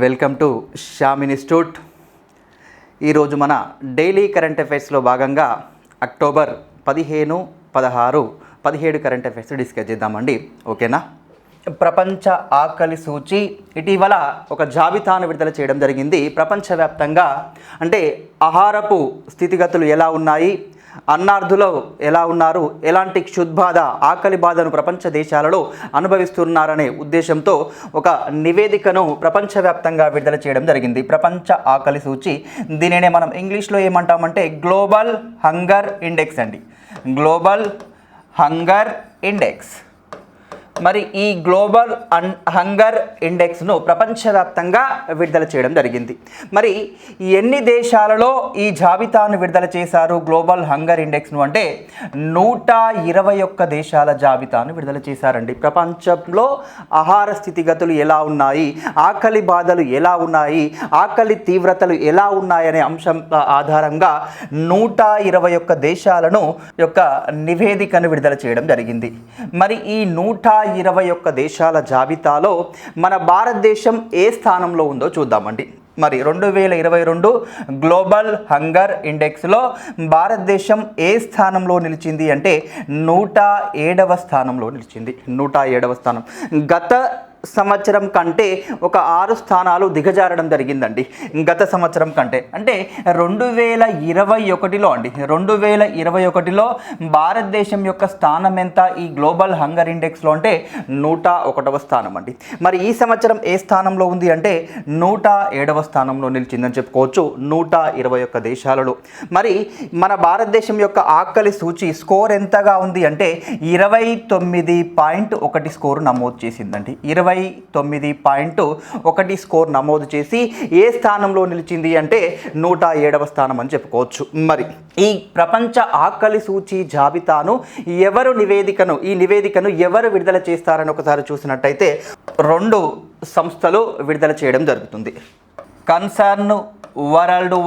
Welcome to Shyam institute. ఈరోజు మన daily current అఫైర్స్లో భాగంగా అక్టోబర్ 15, 16, 17 కరెంట్ అఫైర్స్ డిస్కస్ చేద్దామండి. ఓకేనా? ప్రపంచ ఆకలి సూచి ఇటీవల ఒక జాబితాను విడుదల చేయడం జరిగింది. ప్రపంచవ్యాప్తంగా అంటే ఆహారపు స్థితిగతులు ఎలా ఉన్నాయి, అన్నార్థులు ఎలా ఉన్నారు, ఎలాంటి క్షుద్బాధ ఆకలి బాధను ప్రపంచ దేశాలలో అనుభవిస్తున్నారనే ఉద్దేశంతో ఒక నివేదికను ప్రపంచవ్యాప్తంగా విడుదల చేయడం జరిగింది. ప్రపంచ ఆకలి సూచి, దీనినే మనం ఇంగ్లీష్లో ఏమంటామంటే గ్లోబల్ హంగర్ ఇండెక్స్ అండి. Global hunger index. మరి ఈ గ్లోబల్ హంగర్ ఇండెక్స్ను ప్రపంచవ్యాప్తంగా విడుదల చేయడం జరిగింది. మరి ఎన్ని దేశాలలో ఈ జాబితాను విడుదల చేశారు గ్లోబల్ హంగర్ ఇండెక్స్ను అంటే 121 దేశాల జాబితాను విడుదల చేశారండి. ప్రపంచంలో ఆహార స్థితిగతులు ఎలా ఉన్నాయి, ఆకలి బాధలు ఎలా ఉన్నాయి, ఆకలి తీవ్రతలు ఎలా ఉన్నాయనే అంశం ఆధారంగా 121 దేశాలను యొక్క నివేదికను విడుదల చేయడం జరిగింది. మరి ఈ 121 దేశాల జాబితాలో మన భారతదేశం ఏ స్థానంలో ఉందో చూద్దామండి. మరి 2022 గ్లోబల్ హంగర్ ఇండెక్స్లో భారతదేశం ఏ స్థానంలో నిలిచింది అంటే 107వ స్థానంలో నిలిచింది. 107వ స్థానం. గత సంవత్సరం కంటే ఒక 6 స్థానాలు దిగజారడం జరిగిందండి. గత సంవత్సరం కంటే అంటే 2021లో అండి. 2021లో భారతదేశం యొక్క స్థానం ఎంత ఈ గ్లోబల్ హంగర్ ఇండెక్స్లో అంటే 101వ స్థానం అండి. మరి ఈ సంవత్సరం ఏ స్థానంలో ఉంది అంటే 107వ స్థానంలో నిలిచిందని చెప్పుకోవచ్చు 121 దేశాలలో. మరి మన భారతదేశం యొక్క ఆకలి సూచి స్కోర్ ఎంతగా ఉంది అంటే 29.1 స్కోర్ నమోదు చేసిందండి. 29.1 స్కోర్ నమోదు చేసి ఏ స్థానంలో నిలిచింది అంటే 107వ స్థానం అని చెప్పుకోవచ్చు. మరి ఈ ప్రపంచ ఆకలి సూచి జాబితాను ఈ నివేదికను ఎవరు విడుదల చేస్తారని ఒకసారి చూసినట్టయితే 2 సంస్థలు విడుదల చేయడం జరుగుతుంది. కన్సర్న్ వరల్డ్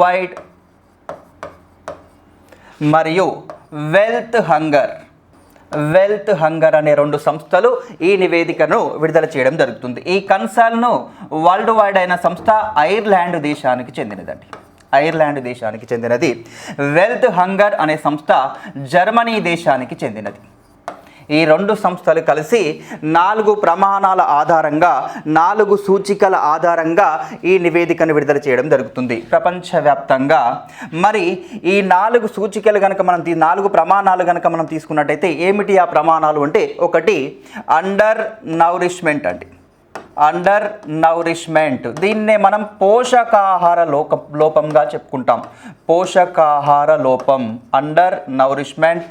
వైడ్ మరియు వెల్త్ హంగర్ అనే 2 సంస్థలు ఈ నివేదికను విడుదల చేయడం జరుగుతుంది. ఈ కన్సర్న్ వరల్డ్ వైడ్ అయిన సంస్థ ఐర్లాండ్ దేశానికి చెందినదండి. ఐర్లాండ్ దేశానికి చెందినది. వెల్త్ హంగర్ అనే సంస్థ జర్మనీ దేశానికి చెందినది. ఈ 2 సంస్థలు కలిసి 4 ప్రమాణాల ఆధారంగా 4 సూచికల ఆధారంగా ఈ నివేదికను విడుదల చేయడం జరుగుతుంది ప్రపంచవ్యాప్తంగా. మరి ఈ 4 సూచికలు కనుక 4 ప్రమాణాలు కనుక మనం తీసుకున్నట్టయితే ఏమిటి ఆ ప్రమాణాలు అంటే, ఒకటి అండర్ నౌరిష్మెంట్ అండి. అండర్ నౌరిష్మెంట్, దీన్నే మనం పోషకాహార లోపంగా చెప్పుకుంటాం. పోషకాహార లోపం, అండర్ నౌరిష్మెంట్.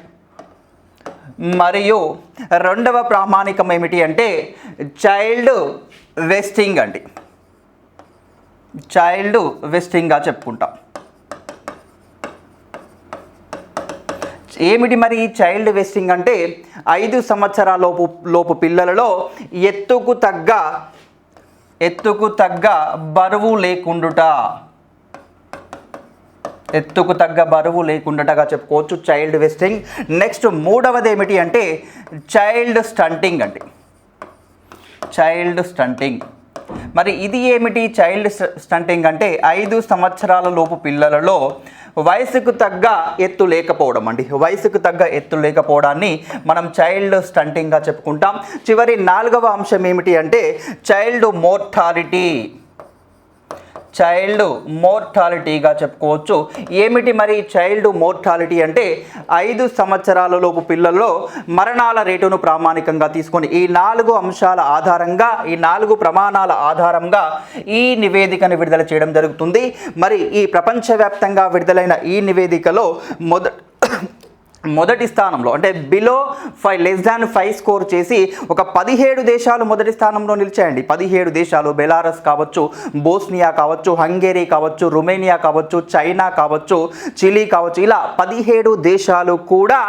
మరియు 2వ ప్రామాణికం ఏమిటి అంటే చైల్డ్ వెస్టింగ్ అండి. చైల్డ్ వెస్టింగ్గా చెప్పుకుంటాం. ఏమిటి మరి చైల్డ్ వెస్టింగ్ అంటే 5 సంవత్సరాల లోపు పిల్లలలో ఎత్తుకు తగ్గ బరువు లేకుండుటగా చెప్పుకోవచ్చు చైల్డ్ వెస్టింగ్. నెక్స్ట్ 3వది ఏమిటి అంటే చైల్డ్ స్టంటింగ్ అండి. Child stunting. మరి ఇది ఏమిటి చైల్డ్ స్టంటింగ్ అంటే 5 సంవత్సరాల లోపు పిల్లలలో వయసుకు తగ్గ ఎత్తు లేకపోవడం అండి. వయసుకు తగ్గ ఎత్తు లేకపోవడాన్ని మనం చైల్డ్ స్టంటింగ్గా చెప్పుకుంటాం. చివరి 4వ అంశం ఏమిటి అంటే చైల్డ్ మోర్టాలిటీగా చెప్పుకోవచ్చు. ఏమిటి మరి చైల్డ్ మోర్టాలిటీ అంటే 5 సంవత్సరాల లోపు పిల్లల్లో మరణాల రేటును ప్రామాణికంగా తీసుకొని ఈ 4 అంశాల ఆధారంగా, ఈ 4 ప్రమాణాల ఆధారంగా ఈ నివేదికను విడుదల చేయడం జరుగుతుంది. మరి ఈ ప్రపంచవ్యాప్తంగా విడుదలైన ఈ నివేదికలో మొదటి స్థానంలో అంటే బిలో 5 లెస్ దాన్ 5 స్కోర్ చేసి ఒక 17 దేశాలు మొదటి స్థానంలో నిలిచాయండి. 17 దేశాలు, బెలారస్ కావచ్చు, బోస్నియా కావచ్చు, హంగేరీ కావచ్చు, రొమేనియా కావచ్చు, చైనా కావచ్చు, చిలీ కావచ్చు, ఇలా 17 దేశాలు కూడా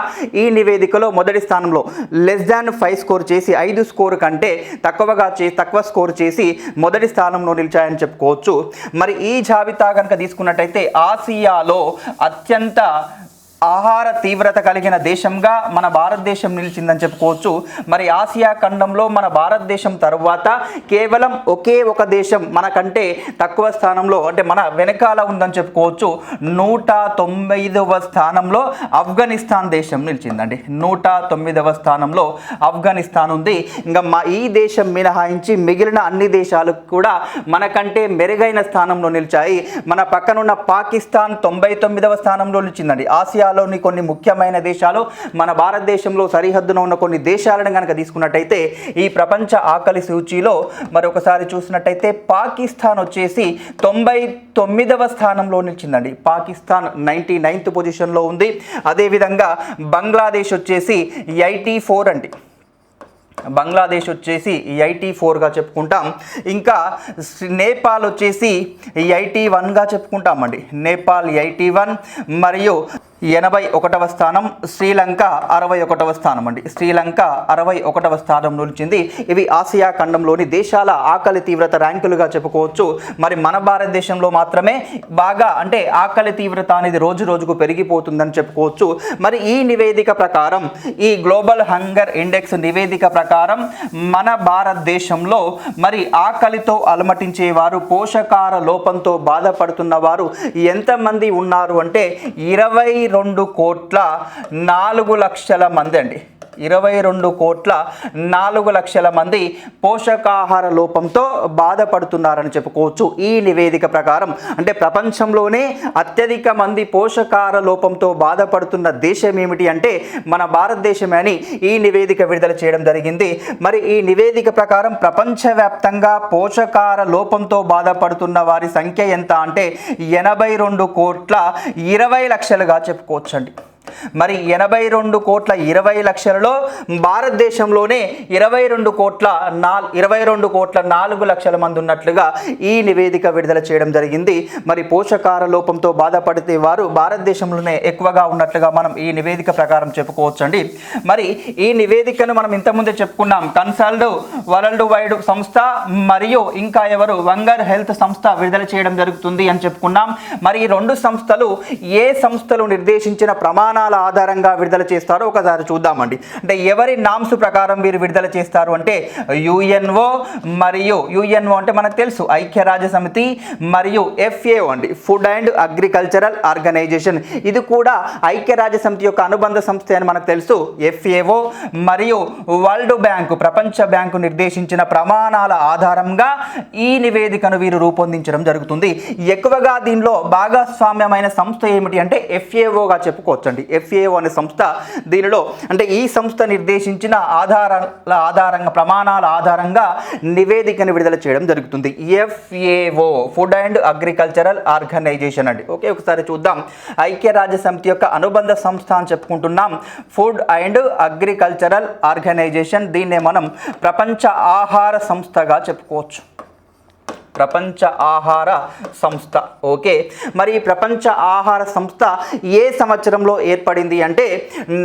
ఈ నివేదికలో మొదటి స్థానంలో లెస్ దాన్ 5 స్కోర్ చేసి 5 స్కోర్ కంటే తక్కువ స్కోర్ చేసి మొదటి స్థానంలో నిలిచాయని చెప్పుకోవచ్చు. మరి ఈ జాబితా కనుక తీసుకున్నట్టయితే ఆసియాలో అత్యంత ఆహార తీవ్రత కలిగిన దేశంగా మన భారతదేశం నిలిచిందని చెప్పుకోవచ్చు. మరి ఆసియా ఖండంలో మన భారతదేశం తరువాత కేవలం ఒకే ఒక దేశం మనకంటే తక్కువ స్థానంలో, అంటే మన వెనకాల ఉందని చెప్పుకోవచ్చు. 109వ స్థానంలో ఆఫ్ఘనిస్తాన్ దేశం నిలిచిందండి. 109వ స్థానంలో ఆఫ్ఘనిస్తాన్ ఉంది. ఇంకా ఈ దేశం మినహాయించి మిగిలిన అన్ని దేశాలు కూడా మనకంటే మెరుగైన స్థానంలో నిలిచాయి. మన పక్కనున్న పాకిస్తాన్ 99వ స్థానంలో నిలిచిందండి. ఆసియాలోని కొన్ని ముఖ్యమైన దేశాలు మన భారతదేశంలో సరిహద్దున ఉన్న కొన్ని దేశాలను కనుక తీసుకున్నట్టయితే ఈ ప్రపంచ ఆకలి సూచీలో మరొకసారి చూసినట్టయితే పాకిస్తాన్ వచ్చేసి 99వ స్థానంలో నిలిచిందండి. పాకిస్తాన్ 99th పొజిషన్లో ఉంది. అదేవిధంగా బంగ్లాదేశ్ వచ్చేసి 84 అండి. బంగ్లాదేశ్ వచ్చేసి 84గా చెప్పుకుంటాం. ఇంకా నేపాల్ వచ్చేసి 81గా చెప్పుకుంటామండి. నేపాల్ 81 మరియు 81వ స్థానం. శ్రీలంక 61వ స్థానం అండి. శ్రీలంక 61వ స్థానం నిలిచింది. ఇవి ఆసియా ఖండంలోని దేశాల ఆకలి తీవ్రత ర్యాంకులుగా చెప్పుకోవచ్చు. మరి మన భారతదేశంలో మాత్రమే బాగా, అంటే ఆకలి తీవ్రత అనేది రోజు రోజుకు పెరిగిపోతుందని చెప్పుకోవచ్చు. మరి ఈ నివేదిక ప్రకారం, ఈ గ్లోబల్ హంగర్ ఇండెక్స్ నివేదిక ప్రకారం మన భారతదేశంలో మరి ఆకలితో అలమటించేవారు, పోషకాహార లోపంతో బాధపడుతున్న వారు ఎంతమంది ఉన్నారు అంటే 22,04,00,000 మంది అండి. 22,04,00,000 మంది పోషకాహార లోపంతో బాధపడుతున్నారని చెప్పుకోవచ్చు. ఈ నివేదిక ప్రకారం అంటే ప్రపంచంలోనే అత్యధిక మంది పోషకాహార లోపంతో బాధపడుతున్న దేశం ఏమిటి అంటే మన భారతదేశమే అని ఈ నివేదిక విడుదల చేయడం జరిగింది. మరి ఈ నివేదిక ప్రకారం ప్రపంచవ్యాప్తంగా పోషకాహార లోపంతో బాధపడుతున్న వారి సంఖ్య ఎంత అంటే 82,20,00,000గా చెప్పుకోవచ్చు అండి. మరి 82,20,00,000లో భారతదేశంలోనే 22,04,00,000 మంది ఉన్నట్లుగా ఈ నివేదిక విడుదల చేయడం జరిగింది. మరి పోషకాహార లోపంతో బాధపడితే వారు భారతదేశంలోనే ఎక్కువగా ఉన్నట్లుగా మనం ఈ నివేదిక ప్రకారం చెప్పుకోవచ్చు అండి. మరి ఈ నివేదికను మనం ఇంతకుముందే చెప్పుకున్నాం. కన్సల్డ్ వరల్డ్ వైడ్ సంస్థ మరియు ఇంకా ఎవరు హంగర్ హెల్త్ సంస్థ విడుదల చేయడం జరుగుతుంది అని చెప్పుకున్నాం. మరి ఈ రెండు సంస్థలు ఏ సంస్థలు నిర్దేశించిన ప్రమాణాల ఆధారంగా విడుదల చేస్తారో ఒకసారి చూద్దామండి. అంటే ఎవరి నామ్స్ ప్రకారం వీరు విడుదల చేస్తారు అంటే యుఎన్ఓ మరియు యుఎన్ఓ అంటే మనకు తెలుసు ఐక్యరాజ్య సమితి మరియు FAO అండి, ఫుడ్ అండ్ అగ్రికల్చరల్ ఆర్గనైజేషన్. ఇది కూడా ఐక్యరాజ్య సమితి యొక్క అనుబంధ సంస్థ అని మనకు తెలుసు. FAO మరియు వరల్డ్ బ్యాంకు, ప్రపంచ బ్యాంకు నిర్దేశించిన ప్రమాణాల ఆధారంగా ఈ నివేదికను వీరు రూపొందించడం జరుగుతుంది. ఎక్కువగా దీనిలో భాగస్వామ్యమైన సంస్థ ఏమిటి అంటే FAOగా చెప్పుకోవచ్చండి. FAO అనే సంస్థ దీనిలో, అంటే ఈ సంస్థ నిర్దేశించిన ఆధారంగా ప్రమాణాల ఆధారంగా నివేదికను విడుదల చేయడం జరుగుతుంది. FAO food and agricultural organization అండి. ఓకే, ఒకసారి చూద్దాం. ఐక్యరాజ్య సమితి యొక్క అనుబంధ సంస్థ అని చెప్పుకుంటున్నాం ఫుడ్ అండ్ అగ్రికల్చరల్ ఆర్గనైజేషన్. దీన్నే మనం ప్రపంచ ఆహార సంస్థగా చెప్పుకోవచ్చు. ప్రపంచ ఆహార సంస్థ. ఓకే, మరి ప్రపంచ ఆహార సంస్థ ఏ సంవత్సరంలో ఏర్పడింది అంటే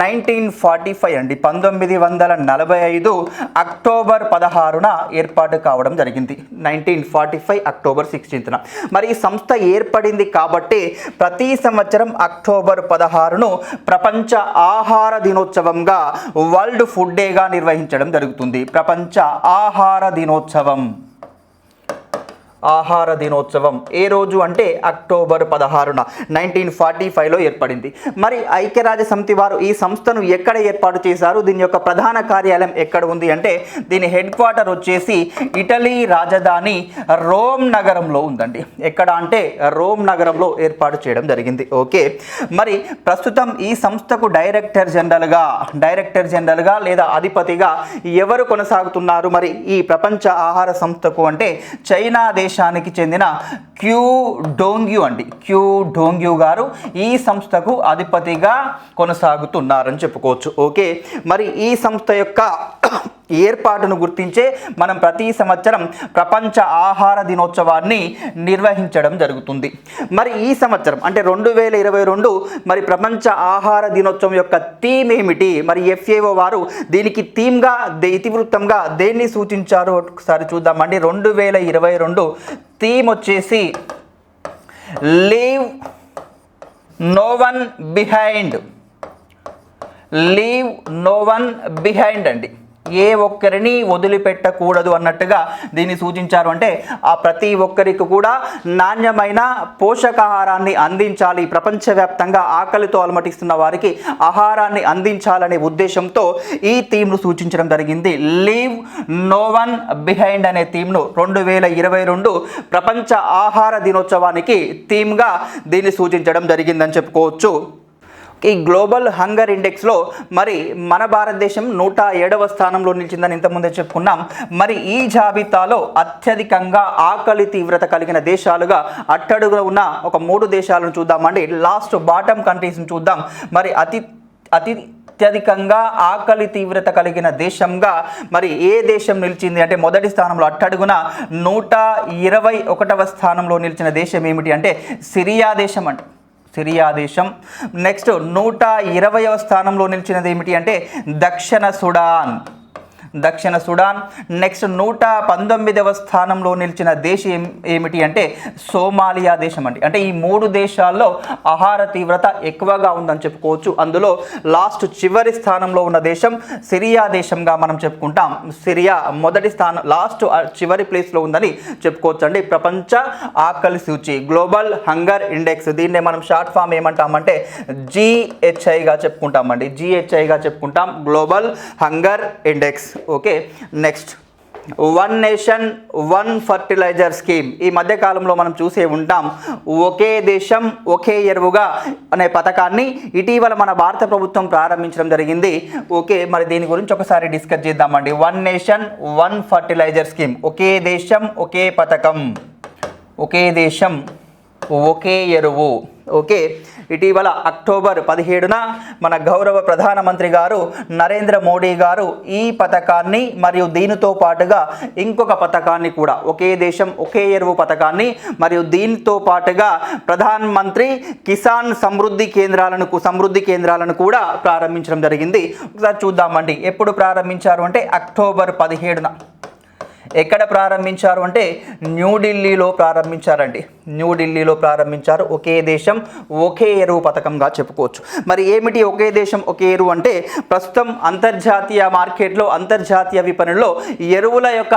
1945 అండి. 1945 అక్టోబర్ 16న ఏర్పాటు కావడం జరిగింది. 1945 అక్టోబర్ 16న. మరి ఈ సంస్థ ఏర్పడింది కాబట్టి ప్రతి సంవత్సరం అక్టోబర్ 16ను ప్రపంచ ఆహార దినోత్సవంగా, వరల్డ్ ఫుడ్ డేగా నిర్వహించడం జరుగుతుంది. ప్రపంచ ఆహార దినోత్సవం, ఆహార దినోత్సవం ఏ రోజు అంటే అక్టోబర్ 16న 1945లో ఏర్పడింది. మరి ఐక్యరాజ్య సమితి వారు ఈ సంస్థను ఎక్కడ ఏర్పాటు చేశారు, దీని యొక్క ప్రధాన కార్యాలయం ఎక్కడ ఉంది అంటే దీని హెడ్ క్వార్టర్ వచ్చేసి ఇటలీ రాజధాని రోమ్ నగరంలో ఉందండి. ఎక్కడ అంటే రోమ్ నగరంలో ఏర్పాటు చేయడం జరిగింది. ఓకే, మరి ప్రస్తుతం ఈ సంస్థకు డైరెక్టర్ జనరల్గా లేదా అధిపతిగా ఎవరు కొనసాగుతున్నారు? మరి ఈ ప్రపంచ ఆహార సంస్థకు అంటే చైనా దేశానికి చెందిన క్యూ డోంగ్యూ అండి. క్యూ డోంగ్యూ గారు ఈ సంస్థకు అధిపతిగా కొనసాగుతున్నారని చెప్పుకోవచ్చు. ఓకే, మరి ఈ సంస్థ యొక్క ఏర్పాటును గుర్తించే మనం ప్రతి సంవత్సరం ప్రపంచ ఆహార దినోత్సవాన్ని నిర్వహించడం జరుగుతుంది. మరి ఈ సంవత్సరం అంటే 2022 మరి ప్రపంచ ఆహార దినోత్సవం యొక్క థీమ్ ఏమిటి? మరి FAO వారు దీనికి థీమ్గా, ఇతివృత్తంగా దేన్ని సూచించారో ఒకసారి చూద్దామండి. 2022 థీమ్ వచ్చేసి leave no one behind, leave no one behind అండి. ఏ ఒక్కరిని వదిలిపెట్టకూడదు అన్నట్టుగా దీన్ని సూచించారు. అంటే ఆ ప్రతి ఒక్కరికి కూడా నాణ్యమైన పోషకాహారాన్ని అందించాలి, ప్రపంచవ్యాప్తంగా ఆకలితో అలమటిస్తున్న వారికి ఆహారాన్ని అందించాలనే ఉద్దేశంతో ఈ థీమ్ను సూచించడం జరిగింది. లీవ్ నో వన్ బిహైండ్ అనే థీమ్ను 2022 ప్రపంచ ఆహార దినోత్సవానికి థీమ్గా దీన్ని సూచించడం జరిగిందని చెప్పుకోవచ్చు. ఈ గ్లోబల్ హంగర్ ఇండెక్స్లో మరి మన భారతదేశం 107వ స్థానంలో నిలిచిందని ఇంతకుముందే చెప్పుకున్నాం. మరి ఈ జాబితాలో అత్యధికంగా ఆకలి తీవ్రత కలిగిన దేశాలుగా అట్టడుగున ఉన్న ఒక 3 దేశాలను చూద్దామండి. లాస్ట్ బాటమ్ కంట్రీస్ని చూద్దాం. మరి అత్యధికంగా ఆకలి తీవ్రత కలిగిన దేశంగా మరి ఏ దేశం నిలిచింది అంటే మొదటి స్థానంలో అట్టడుగున 121వ స్థానంలో నిలిచిన దేశం ఏమిటి అంటే సిరియా దేశం అంట. సిరియా దేశం. నెక్స్ట్ 120వ స్థానంలో నిలిచినది ఏమిటి అంటే దక్షిణ సుడాన్. నెక్స్ట్ 119వ స్థానంలో నిలిచిన దేశం ఏమిటి అంటే సోమాలియా దేశం అండి. అంటే ఈ 3 దేశాల్లో ఆహార తీవ్రత ఎక్కువగా ఉందని చెప్పుకోవచ్చు. అందులో లాస్ట్ చివరి స్థానంలో ఉన్న దేశం సిరియా దేశంగా మనం చెప్పుకుంటాం. సిరియా మొదటి స్థానం లాస్ట్ చివరి ప్లేస్లో ఉందని చెప్పుకోవచ్చు అండి. ప్రపంచ ఆకలి సూచి, గ్లోబల్ హంగర్ ఇండెక్స్, దీన్నే మనం షార్ట్ ఫామ్ ఏమంటామంటే GHIగా చెప్పుకుంటామండి. GHIగా చెప్పుకుంటాం, global hunger index. Okay, next one nation one fertiliser scheme. ఈ మధ్యకాలంలో మనం చూసే ఉంటాం. ఒకే దేశం ఒకే ఎరువుగా అనే పథకాన్ని ఇటీవల మన భారత ప్రభుత్వం ప్రారంభించడం జరిగింది. ఓకే, మరి దీని గురించి ఒకసారి డిస్కస్ చేద్దామండి. One nation one fertiliser scheme, ఒకే దేశం ఒకే పథకం, ఒకే దేశం ఒకే ఎరువు. ఓకే, ఇటీవల అక్టోబర్ 17న మన గౌరవ ప్రధానమంత్రి గారు నరేంద్ర మోడీ గారు ఈ పథకాన్ని మరియు దీనితో పాటుగా ఇంకొక పథకాన్ని కూడా, ఒకే దేశం ఒకే ఎరువు పథకాన్ని మరియు దీనితో పాటుగా ప్రధాన మంత్రి కిసాన్ సమృద్ధి కేంద్రాలను కూడా ప్రారంభించడం జరిగింది. ఒకసారి చూద్దామండి. ఎప్పుడు ప్రారంభించారు అంటే అక్టోబర్ 17న. ఎక్కడ ప్రారంభించారు అంటే న్యూఢిల్లీలో ప్రారంభించారండి. న్యూఢిల్లీలో ప్రారంభించారు. ఒకే దేశం ఒకే ఎరువు పథకంగా చెప్పుకోవచ్చు. మరి ఏమిటి ఒకే దేశం ఒకే ఎరువు అంటే ప్రస్తుతం అంతర్జాతీయ మార్కెట్లో, అంతర్జాతీయ విపణిలో ఎరువుల యొక్క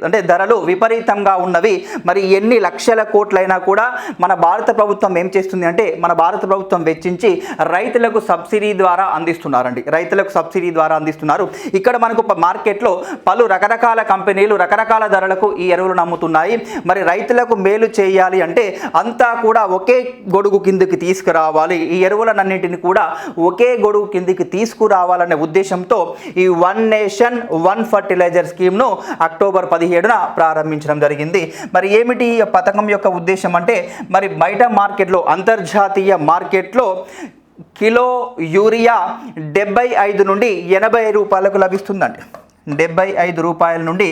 అంటే ధరలు విపరీతంగా ఉన్నవి. మరి ఎన్ని లక్షల కోట్లైనా కూడా మన భారత ప్రభుత్వం ఏం చేస్తుంది అంటే మన భారత ప్రభుత్వం వెచ్చించి రైతులకు సబ్సిడీ ద్వారా అందిస్తున్నారండి. రైతులకు సబ్సిడీ ద్వారా అందిస్తున్నారు. ఇక్కడ మనకు మార్కెట్లో పలు రకరకాల కంపెనీలు రకరకాల ధరలకు ఈ ఎరువులను అమ్ముతున్నాయి. మరి రైతులకు మేలు చేయాలి అంటే అంతా కూడా ఒకే గొడుగు కిందికి తీసుకురావాలి, ఈ ఎరువులన్నింటిని కూడా ఒకే గొడుగు కిందికి తీసుకురావాలనే ఉద్దేశంతో ఈ వన్ నేషన్ వన్ ఫర్టిలైజర్ స్కీమ్ను అక్టోబర్ 17న ప్రారంభించడం జరిగింది. మరి ఏమిటి ఈ పథకం యొక్క ఉద్దేశం అంటే మరి బయట మార్కెట్లో, అంతర్జాతీయ మార్కెట్లో కిలో యూరియా 75 నుండి 80 రూపాయలకు లభిస్తుందండి. 75 రూపాయల నుండి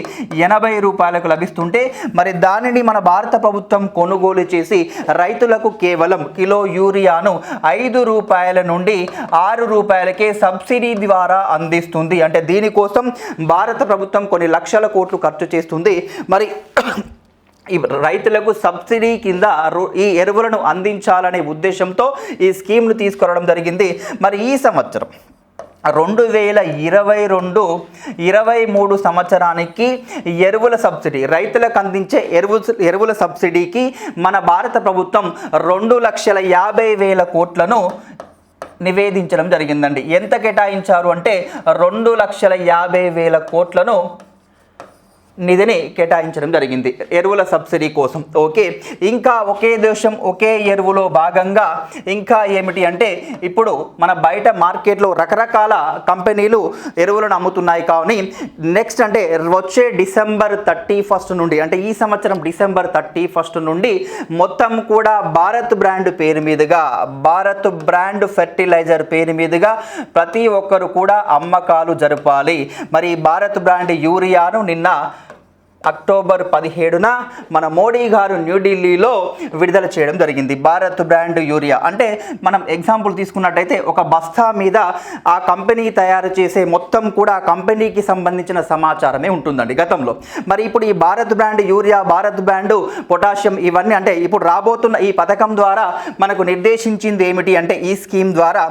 80 రూపాయలకు లభిస్తుంటే మరి దానిని మన భారత ప్రభుత్వం కొనుగోలు చేసి రైతులకు కేవలం కిలో యూరియాను 5 రూపాయల నుండి 6 రూపాయలకే సబ్సిడీ ద్వారా అందిస్తుంది. అంటే దీనికోసం భారత ప్రభుత్వం కొన్ని లక్షల కోట్లు ఖర్చు చేస్తుంది. మరి ఈ రైతులకు సబ్సిడీ కింద ఈ ఎరువులను అందించాలనే ఉద్దేశంతో ఈ స్కీమ్ను తీసుకురావడం జరిగింది. మరి ఈ సంవత్సరం 2022-23 సంవత్సరానికి ఎరువుల సబ్సిడీ, రైతులకు అందించే ఎరువుల సబ్సిడీకి మన భారత ప్రభుత్వం 2,50,000 కోట్లను నివేదించడం జరిగిందండి. ఎంత కేటాయించారు అంటే 2,50,000 కోట్లను నిధిని కేటాయించడం జరిగింది ఎరువుల సబ్సిడీ కోసం. ఓకే, ఇంకా ఒకే దేశం ఒకే ఎరువులో భాగంగా ఇంకా ఏమిటి అంటే ఇప్పుడు మన బయట మార్కెట్లో రకరకాల కంపెనీలు ఎరువులను అమ్ముతున్నాయి. కానీ నెక్స్ట్ అంటే వచ్చే డిసెంబర్ 31 నుండి, అంటే ఈ సంవత్సరం డిసెంబర్ 31 నుండి మొత్తం కూడా భారత్ బ్రాండ్ పేరు మీదుగా, భారత్ బ్రాండ్ ఫెర్టిలైజర్ పేరు మీదుగా ప్రతి ఒక్కరు కూడా అమ్మకాలు జరపాలి. మరి భారత్ బ్రాండ్ యూరియాను నిన్న అక్టోబర్ 17న మన మోడీ గారు న్యూఢిల్లీలో విడుదల చేయడం జరిగింది భారత్ బ్రాండ్ యూరియా. అంటే మనం ఎగ్జాంపుల్ తీసుకున్నట్టయితే ఒక బస్తా మీద ఆ కంపెనీ తయారు చేసే మొత్తం కూడా ఆ కంపెనీకి సంబంధించిన సమాచారమే ఉంటుందండి గతంలో. మరి ఇప్పుడు ఈ Bharat brand urea, Bharat brand potassium ఇవన్నీ అంటే ఇప్పుడు రాబోతున్న ఈ పథకం ద్వారా మనకు నిర్దేశించింది ఏమిటి అంటే ఈ స్కీమ్ ద్వారా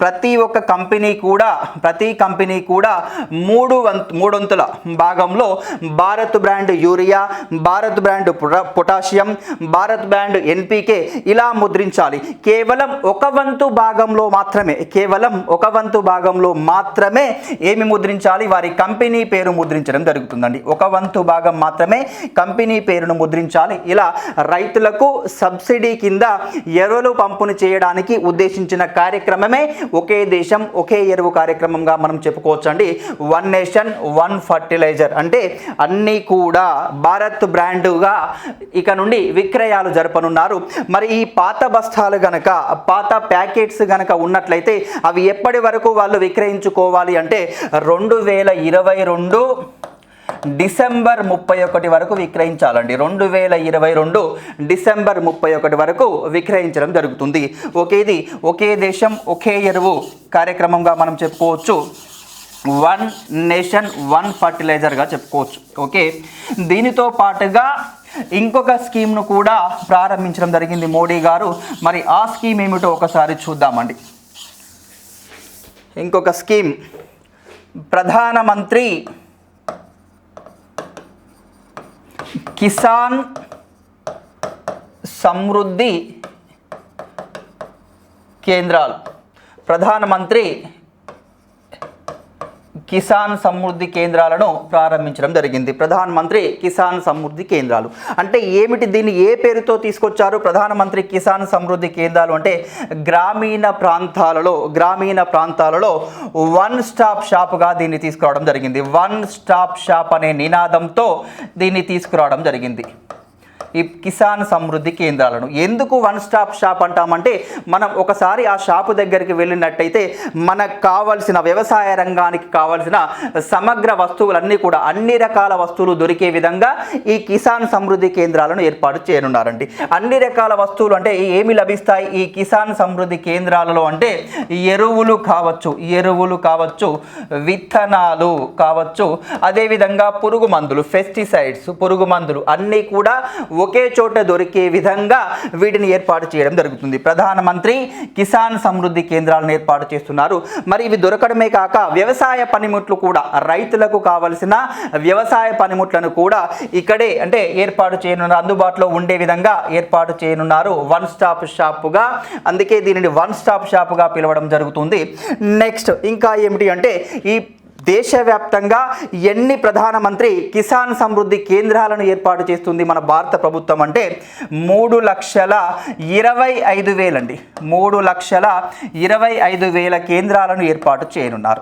ప్రతి కంపెనీ కూడా మూడొంతుల భాగంలో Bharat brand urea, Bharat brand potassium, Bharat brand NPK ఇలా ముద్రించాలి. కేవలం ఒక వంతు భాగంలో మాత్రమే ఏమి ముద్రించాలి, వారి కంపెనీ పేరు ముద్రించడం జరుగుతుందండి. ఒక వంతు భాగం మాత్రమే కంపెనీ పేరును ముద్రించాలి. ఇలా రైతులకు సబ్సిడీ కింద ఎరువులు పంపిణీ చేయడానికి ఉద్దేశించిన కార్యక్రమమే ఒకే దేశం ఒకే ఎరువు కార్యక్రమంగా మనం చెప్పుకోవచ్చండి. వన్ నేషన్ వన్ ఫర్టిలైజర్ అంటే అన్నీ కూడా భారత్ బ్రాండుగా ఇక నుండి విక్రయాలు జరపనున్నారు. మరి ఈ పాత బస్తాలు గనక, పాత ప్యాకెట్స్ గనక ఉన్నట్లయితే అవి ఎప్పటి వరకు వాళ్ళు విక్రయించుకోవాలి అంటే 2022 డిసెంబర్ 31 వరకు విక్రయించాలండి. 2022 డిసెంబర్ 31 వరకు విక్రయించడం జరుగుతుంది. ఇది ఒకే దేశం ఒకే ఎరువు కార్యక్రమంగా మనం చెప్పుకోవచ్చు. వన్ నేషన్ వన్ ఫర్టిలైజర్గా చెప్పుకోవచ్చు. దీనితో పాటుగా ఇంకొక స్కీమ్ను కూడా ప్రారంభించడం జరిగింది మోడీ గారు. మరి ఆ స్కీమ్ ఏమిటో ఒకసారి చూద్దామండి. ఇంకొక స్కీమ్ ప్రధానమంత్రి కిసాన్ సమృద్ధి కేంద్రాలు. ప్రధానమంత్రి కిసాన్ సమృద్ధి కేంద్రాలను ప్రారంభించడం జరిగింది. ప్రధానమంత్రి కిసాన్ సమృద్ధి కేంద్రాలు అంటే ఏమిటి, దీన్ని ఏ పేరుతో తీసుకొచ్చారు? ప్రధానమంత్రి కిసాన్ సమృద్ధి కేంద్రాలు అంటే గ్రామీణ ప్రాంతాలలో వన్ స్టాప్ షాప్గా దీన్ని తీసుకురావడం జరిగింది. వన్ స్టాప్ షాప్ అనే నినాదంతో దీన్ని తీసుకురావడం జరిగింది. ఈ కిసాన్ సమృద్ధి కేంద్రాలను ఎందుకు వన్ స్టాప్ షాప్ అంటామంటే మనం ఒకసారి ఆ షాపు దగ్గరికి వెళ్ళినట్టయితే మనకు కావాల్సిన వ్యవసాయ రంగానికి కావాల్సిన సమగ్ర వస్తువులన్నీ కూడా అన్ని రకాల వస్తువులు దొరికే విధంగా ఈ కిసాన్ సమృద్ధి కేంద్రాలను ఏర్పాటు చేయనున్నారండి. అన్ని రకాల వస్తువులు అంటే ఏమి లభిస్తాయి ఈ కిసాన్ సమృద్ధి కేంద్రాలలో అంటే ఎరువులు కావచ్చు, విత్తనాలు కావచ్చు, అదేవిధంగా పురుగు మందులు, పెస్టిసైడ్స్, పురుగు మందులు అన్నీ కూడా ఒకే చోట దొరికే విధంగా వీటిని ఏర్పాటు చేయడం జరుగుతుంది. ప్రధానమంత్రి కిసాన్ సమృద్ధి కేంద్రాలను ఏర్పాటు చేస్తున్నారు. మరి ఇవి దొరకడమే కాక వ్యవసాయ పనిముట్లు కూడా, రైతులకు కావలసిన వ్యవసాయ పనిముట్లను కూడా ఇక్కడే అంటే ఏర్పాటు చేయనున్నారు, అందుబాటులో ఉండే విధంగా ఏర్పాటు చేయనున్నారు వన్ స్టాప్ షాప్గా. అందుకే దీనిని వన్ స్టాప్ షాప్గా పిలవడం జరుగుతుంది. నెక్స్ట్ ఇంకా ఏమిటి అంటే ఈ దేశవ్యాప్తంగా ఎన్ని ప్రధానమంత్రి కిసాన్ సమృద్ధి కేంద్రాలను ఏర్పాటు చేస్తుంది మన భారత ప్రభుత్వం అంటే 3,25,000 అండి. 3,25,000 కేంద్రాలను ఏర్పాటు చేయనున్నారు.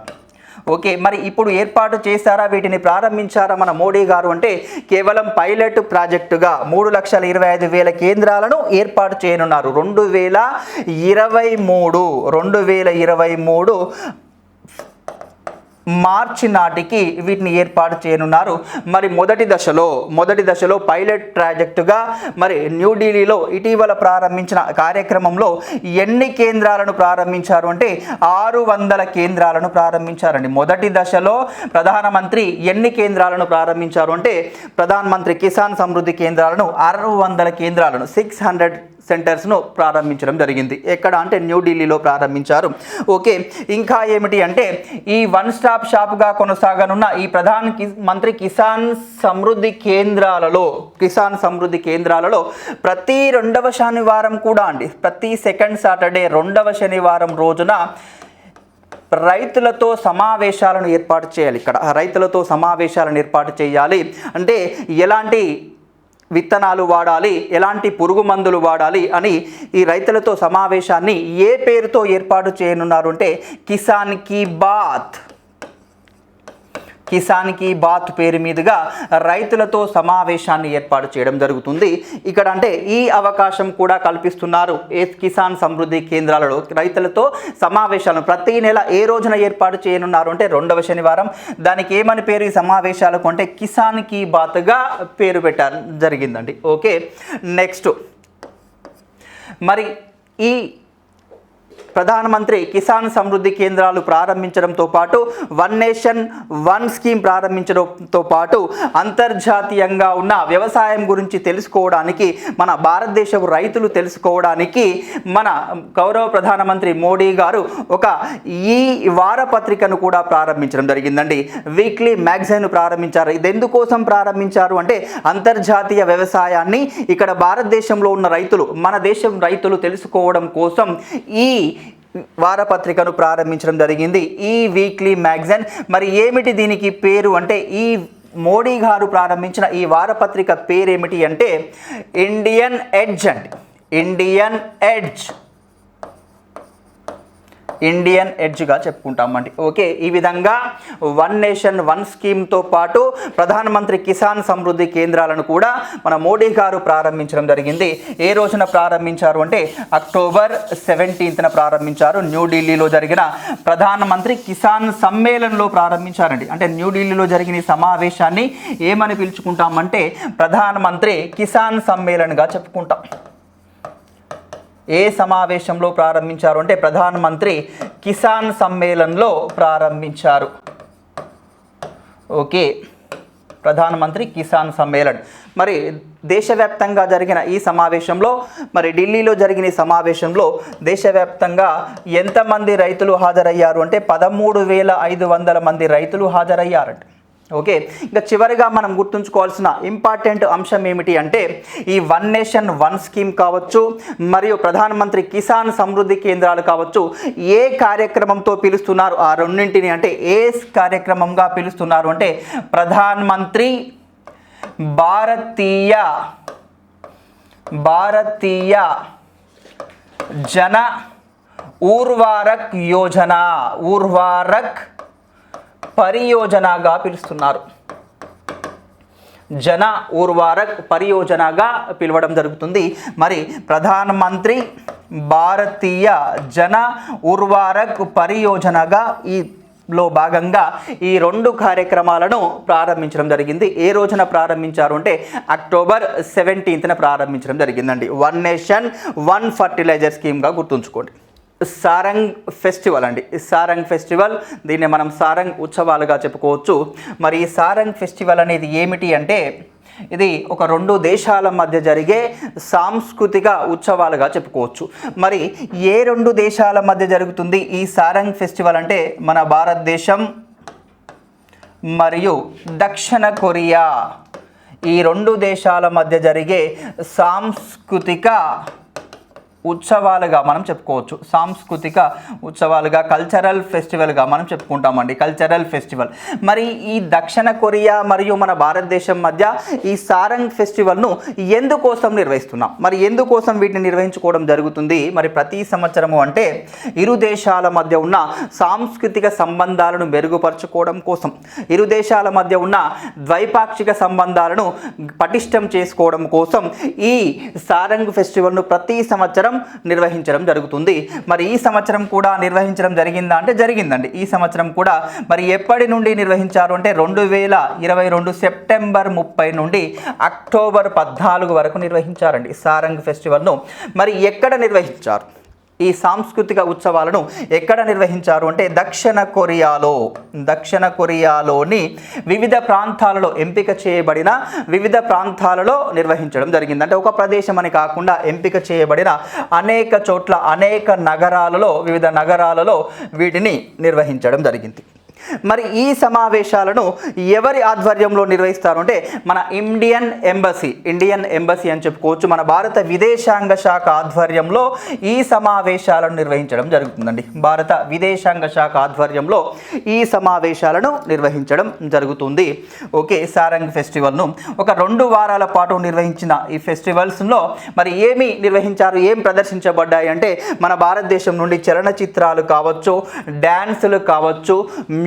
మరి ఇప్పుడు ఏర్పాటు చేశారా, వీటిని ప్రారంభించారా మన మోడీ గారు అంటే కేవలం పైలట్ ప్రాజెక్టుగా 3,25,000 కేంద్రాలను ఏర్పాటు చేయనున్నారు. 2023 మార్చి నాటికి వీటిని ఏర్పాటు చేయనున్నారు. మరి మొదటి దశలో పైలట్ ప్రాజెక్టుగా మరి న్యూఢిల్లీలో ఇటీవల ప్రారంభించిన కార్యక్రమంలో ఎన్ని కేంద్రాలను ప్రారంభించారు అంటే 600 కేంద్రాలను ప్రారంభించారండి. మొదటి దశలో ప్రధానమంత్రి ఎన్ని కేంద్రాలను ప్రారంభించారు అంటే ప్రధానమంత్రి కిసాన్ సమృద్ధి కేంద్రాలను 600 కేంద్రాలను 600 సెంటర్స్ను ప్రారంభించడం జరిగింది. ఎక్కడ అంటే న్యూఢిల్లీలో ప్రారంభించారు. ఇంకా ఏమిటి అంటే ఈ వన్ స్టాప్ షాప్గా కొనసాగనున్న ఈ ప్రధానమంత్రి కిసాన్ సమృద్ధి కేంద్రాలలో ప్రతి 2వ శనివారం కూడా అండి, ప్రతి సెకండ్ సాటర్డే 2వ శనివారం రోజున రైతులతో సమావేశాలను ఏర్పాటు చేయాలి. ఇక్కడ రైతులతో సమావేశాలను ఏర్పాటు చేయాలి అంటే ఎలాంటి విత్తనాలు వాడాలి, ఎలాంటి పురుగు మందులు వాడాలి అని ఈ రైతులతో సమావేశాన్ని ఏ పేరుతో ఏర్పాటు చేయనున్నారు అంటే కిసాన్ కీ బాత్ కిసాన్ కీ బాత్ పేరు మీదుగా రైతులతో సమావేశాన్ని ఏర్పాటు చేయడం జరుగుతుంది. ఇక్కడ అంటే ఈ అవకాశం కూడా కల్పిస్తున్నారు. కిసాన్ సమృద్ధి కేంద్రాలలో రైతులతో సమావేశాలను ప్రతి నెల ఏ రోజున ఏర్పాటు చేయనున్నారు అంటే 2వ శనివారం. దానికి ఏమని పేరు ఈ సమావేశాలకు అంటే కిసాన్ కీ బాత్గా పేరు పెట్టారు జరిగిందండి. ఓకే, నెక్స్ట్ మరి ఈ ప్రధానమంత్రి కిసాన్ సమృద్ధి కేంద్రాలు ప్రారంభించడంతో పాటు వన్ నేషన్ వన్ స్కీమ్ ప్రారంభించడంతో పాటు అంతర్జాతీయంగా ఉన్న వ్యవసాయం గురించి తెలుసుకోవడానికి, మన భారతదేశపు రైతులు తెలుసుకోవడానికి మన గౌరవ ప్రధానమంత్రి మోడీ గారు ఒక ఈ వారపత్రికను కూడా ప్రారంభించడం జరిగిందండి. వీక్లీ మ్యాగజైన్ ప్రారంభించారు. ఇది ఎందుకోసం ప్రారంభించారు అంటే అంతర్జాతీయ వ్యవసాయాన్ని ఇక్కడ భారతదేశంలో ఉన్న రైతులు, మన దేశం రైతులు తెలుసుకోవడం కోసం ఈ వారపత్రికను ప్రారంభించడం జరిగింది, ఈ వీక్లీ మ్యాగజైన్. మరి ఏమిటి దీనికి పేరు అంటే ఈ మోడీ గారు ప్రారంభించిన ఈ వారపత్రిక పేరేమిటి అంటే ఇండియన్ ఎడ్జ్ అండి. ఇండియన్ ఎడ్జ్గా చెప్పుకుంటామండి. ఓకే, ఈ విధంగా వన్ నేషన్ వన్ స్కీమ్తో పాటు ప్రధానమంత్రి కిసాన్ సమృద్ధి కేంద్రాలను కూడా మన మోడీ గారు ప్రారంభించడం జరిగింది. ఏ రోజున ప్రారంభించారు అంటే అక్టోబర్ 17న ప్రారంభించారు. న్యూఢిల్లీలో జరిగిన ప్రధానమంత్రి కిసాన్ సమ్మేళనంలో ప్రారంభించారండి. అంటే న్యూఢిల్లీలో జరిగిన ఈ సమావేశాన్ని ఏమని పిలుచుకుంటామంటే ప్రధానమంత్రి కిసాన్ సమ్మేళనంగా చెప్పుకుంటాం. ఏ సమావేశంలో ప్రారంభించారు అంటే ప్రధానమంత్రి కిసాన్ సమ్మేళనంలో ప్రారంభించారు. ఓకే, ప్రధానమంత్రి కిసాన్ సమ్మేళన్. మరి దేశవ్యాప్తంగా జరిగిన ఈ సమావేశంలో, మరి ఢిల్లీలో జరిగిన ఈ సమావేశంలో దేశవ్యాప్తంగా ఎంతమంది రైతులు హాజరయ్యారు అంటే 13,500 మంది రైతులు హాజరయ్యారంట. ఓకే, ఇంకా చివరిగా మనం గుర్తుంచుకోవాల్సిన ఇంపార్టెంట్ అంశం ఏమిటి అంటే ఈ వన్ నేషన్ వన్ స్కీమ్ కావచ్చు, మరియు ప్రధానమంత్రి కిసాన్ సమృద్ధి కేంద్రాలు కావచ్చు, ఏ కార్యక్రమంతో పిలుస్తున్నారు ఆ రెండింటిని అంటే ఏ కార్యక్రమంగా పిలుస్తున్నారు అంటే ప్రధానమంత్రి భారతీయ జన ఊర్వారక్ యోజన, పరియోజనగా పిలుస్తున్నారు. జన ఊర్వారక్ పరియోజనగా పిలవడం జరుగుతుంది. మరి ప్రధానమంత్రి భారతీయ జన ఊర్వారక్ పరియోజనగా లో భాగంగా ఈ 2 కార్యక్రమాలను ప్రారంభించడం జరిగింది. ఏ రోజున ప్రారంభించారు అంటే అక్టోబర్ 17న ప్రారంభించడం జరిగిందండి. వన్ నేషన్ వన్ ఫర్టిలైజర్ స్కీమ్గా గుర్తుంచుకోండి. సారంగ్ ఫెస్టివల్ అండి. సారంగ్ ఫెస్టివల్, దీన్ని మనం సారంగ్ ఉత్సవాలుగా చెప్పుకోవచ్చు. మరి ఈ సారంగ్ ఫెస్టివల్ అనేది ఏమిటి అంటే ఇది ఒక 2 దేశాల మధ్య జరిగే సాంస్కృతిక ఉత్సవాలుగా చెప్పుకోవచ్చు. మరి ఏ 2 దేశాల మధ్య జరుగుతుంది ఈ సారంగ్ ఫెస్టివల్ అంటే మన భారతదేశం మరియు దక్షిణ కొరియా, ఈ 2 దేశాల మధ్య జరిగే సాంస్కృతిక ఉత్సవాలుగా మనం చెప్పుకోవచ్చు. సాంస్కృతిక ఉత్సవాలుగా, కల్చరల్ ఫెస్టివల్గా మనం చెప్పుకుంటామండి. Cultural festival. మరి ఈ దక్షిణ కొరియా మరియు మన భారతదేశం మధ్య ఈ సారంగ్ ఫెస్టివల్ను ఎందుకోసం నిర్వహిస్తున్నాం, మరి ఎందుకోసం వీటిని నిర్వహించుకోవడం జరుగుతుంది? మరి ప్రతి సంవత్సరము అంటే ఇరు దేశాల మధ్య ఉన్న సాంస్కృతిక సంబంధాలను మెరుగుపరచుకోవడం కోసం, ఇరు దేశాల మధ్య ఉన్న ద్వైపాక్షిక సంబంధాలను పటిష్టం చేసుకోవడం కోసం ఈ సారంగ్ ఫెస్టివల్ను ప్రతి సంవత్సరం నిర్వహించడం జరుగుతుంది. మరి ఈ సంవత్సరం కూడా నిర్వహించడం జరిగిందా అంటే జరిగిందండి. ఈ సంవత్సరం కూడా మరి ఎప్పటి నుండి నిర్వహించారు అంటే 2022 సెప్టెంబర్ 30 నుండి అక్టోబర్ 14 వరకు నిర్వహించారండి సారంగ్ ఫెస్టివల్ను. మరి ఎక్కడ నిర్వహించారు ఈ సాంస్కృతిక ఉత్సవాలను? ఎక్కడ నిర్వహించారు అంటే దక్షిణ కొరియాలోని వివిధ ప్రాంతాలలో, ఎంపిక చేయబడిన వివిధ ప్రాంతాలలో నిర్వహించడం జరిగింది. అంటే ఒక ప్రదేశం అని కాకుండా ఎంపిక చేయబడిన అనేక చోట్ల, అనేక నగరాలలో, వివిధ నగరాలలో వీటిని నిర్వహించడం జరిగింది. మరి ఈ సమావేశాలను ఎవరి ఆధ్వర్యంలో నిర్వహిస్తారు అంటే మన ఇండియన్ ఎంబసీ అని చెప్పుకోవచ్చు. మన భారత విదేశాంగ శాఖ ఆధ్వర్యంలో ఈ సమావేశాలను నిర్వహించడం జరుగుతుందండి. భారత విదేశాంగ శాఖ ఆధ్వర్యంలో ఈ సమావేశాలను నిర్వహించడం జరుగుతుంది. ఓకే, సారంగ్ ఫెస్టివల్ను ఒక 2 వారాల పాటు నిర్వహించిన ఈ ఫెస్టివల్స్లో మరి ఏమి నిర్వహించారు, ఏం ప్రదర్శించబడ్డాయి అంటే మన భారతదేశం నుండి చలనచిత్రాలు కావచ్చు, డ్యాన్సులు కావచ్చు,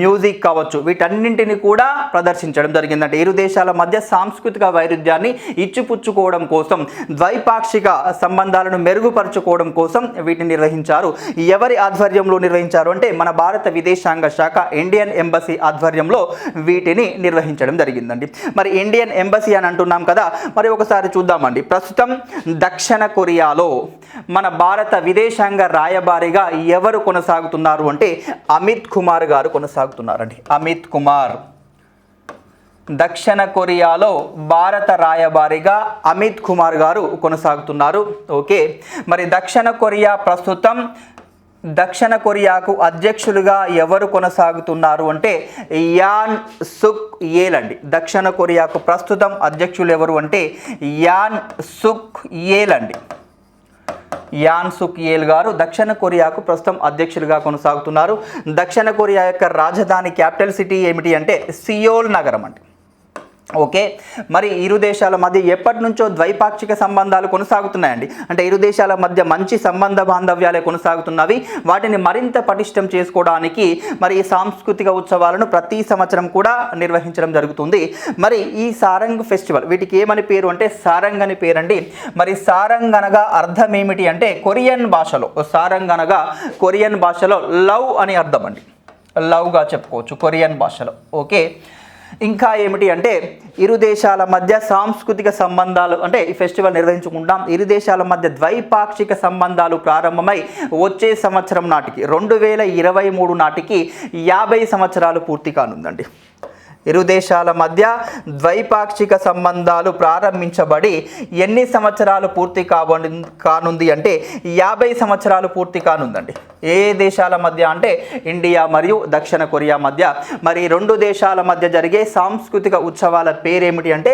మ్యూజిక్ కావచ్చు, వీటన్నింటిని కూడా ప్రదర్శించడం జరిగిందంటే ఇరు దేశాల మధ్య సాంస్కృతిక వైరుధ్యాన్ని ఇచ్చిపుచ్చుకోవడం కోసం, ద్వైపాక్షిక సంబంధాలను మెరుగుపరుచుకోవడం కోసం వీటిని నిర్వహించారు. ఎవరి ఆధ్వర్యంలో నిర్వహించారు అంటే మన భారత విదేశాంగ శాఖ ఇండియన్ ఎంబసీ ఆధ్వర్యంలో వీటిని నిర్వహించడం జరిగిందండి. మరి ఇండియన్ ఎంబసీ అని అంటున్నాం కదా, మరి ఒకసారి చూద్దామండి. ప్రస్తుతం దక్షిణ కొరియాలో మన భారత విదేశాంగ రాయబారిగా ఎవరు కొనసాగుతున్నారు అంటే అమిత్ కుమార్ గారు కొనసాగుతున్నారండి. అమిత్ కుమార్ దక్షిణ కొరియాలో భారత రాయబారిగా అమిత్ కుమార్ గారు కొనసాగుతున్నారు. ఓకే, మరి దక్షిణ కొరియా ప్రస్తుతం దక్షిణ కొరియాకు అధ్యక్షులుగా ఎవరు కొనసాగుతున్నారు అంటే యాన్ సుక్ యేల్ అండి. దక్షిణ కొరియాకు ప్రస్తుతం అధ్యక్షులు ఎవరు అంటే యాన్ సుక్ యేల్ అండి. యాన్ సుక్ యేల్ గారు దక్షిణ కొరియాకు ప్రస్తుతం అధ్యక్షులుగా కొనసాగుతున్నారు. దక్షిణ కొరియా యొక్క రాజధాని క్యాపిటల్ సిటీ ఏమిటి అంటే సియోల్ నగరం అండి. ఓకే, మరి ఇరు దేశాల మధ్య ఎప్పటి నుంచో ద్వైపాక్షిక సంబంధాలు కొనసాగుతున్నాయండి. అంటే ఇరు దేశాల మధ్య మంచి సంబంధ బాంధవ్యాలే కొనసాగుతున్నవి. వాటిని మరింత పటిష్టం చేసుకోవడానికి మరి ఈ సాంస్కృతిక ఉత్సవాలను ప్రతి సంవత్సరం కూడా నిర్వహించడం జరుగుతుంది. మరి ఈ సారంగ్ ఫెస్టివల్ వీటికి ఏమని పేరు అంటే సారంగ్ అని పేరండి. మరి సారంగ్ అనగా అర్థం ఏమిటి అంటే కొరియన్ భాషలో, సారంగ్ అనగా కొరియన్ భాషలో లవ్ అని అర్థం అండి. లవ్గా చెప్పుకోవచ్చు కొరియన్ భాషలో. ఓకే, ఇంకా ఏమిటి అంటే ఇరు దేశాల మధ్య సాంస్కృతిక సంబంధాలు అంటే ఈ ఫెస్టివల్ నిర్వహించుకుంటాం. ఇరు దేశాల మధ్య ద్వైపాక్షిక సంబంధాలు ప్రారంభమై వచ్చే సంవత్సరం నాటికి 2023 నాటికి 50 సంవత్సరాలు పూర్తి కానుందండి. ఇరు దేశాల మధ్య ద్వైపాక్షిక సంబంధాలు ప్రారంభించబడి ఎన్ని సంవత్సరాలు పూర్తి కానుంది అంటే 50 సంవత్సరాలు పూర్తి కానుందండి. ఏ దేశాల మధ్య అంటే ఇండియా మరియు దక్షిణ కొరియా మధ్య. మరి రెండు దేశాల మధ్య జరిగే సాంస్కృతిక ఉత్సవాల పేరేమిటి అంటే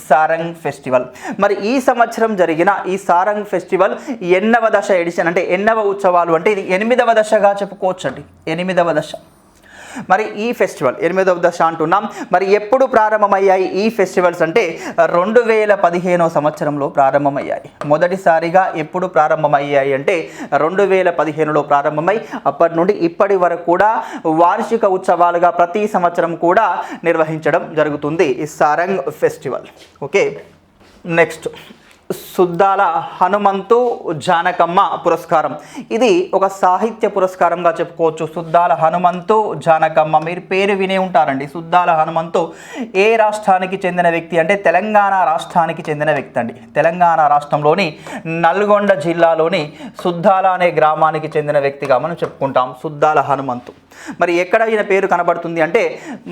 సారంగ్ ఫెస్టివల్. మరి ఈ సంవత్సరం జరిగిన ఈ సారంగ్ ఫెస్టివల్ 8వ దశ ఎడిషన్ అంటే 8వ ఉత్సవాలు అంటే ఇది 8వ దశగా చెప్పుకోవచ్చు అండి. 8వ దశ. మరి ఈ ఫెస్టివల్ 8వ దశ అంటున్నాం. మరి ఎప్పుడు ప్రారంభమయ్యాయి ఈ ఫెస్టివల్స్ అంటే 2015 సంవత్సరంలో ప్రారంభమయ్యాయి. మొదటిసారిగా ఎప్పుడు ప్రారంభమయ్యాయి అంటే 2015లో ప్రారంభమై అప్పటి నుండి ఇప్పటి వరకు కూడా వార్షిక ఉత్సవాలుగా ప్రతి సంవత్సరం కూడా నిర్వహించడం జరుగుతుంది ఈ Sarang festival. Okay, next Suddala Hanumanthu Janakamma పురస్కారం. ఇది ఒక సాహిత్య పురస్కారంగా చెప్పుకోవచ్చు. సుద్దాల హనుమంతు జానకమ్మ, మీరు పేరు వినే ఉంటారండి. సుద్దాల హనుమంతు ఏ రాష్ట్రానికి చెందిన వ్యక్తి అంటే తెలంగాణ రాష్ట్రానికి చెందిన వ్యక్తి అండి. తెలంగాణ రాష్ట్రంలోని నల్గొండ జిల్లాలోని సుద్దాల అనే గ్రామానికి చెందిన వ్యక్తిగా మనం చెప్పుకుంటాం సుద్దాల హనుమంతు. మరి ఎక్కడ ఈయన పేరు కనబడుతుంది అంటే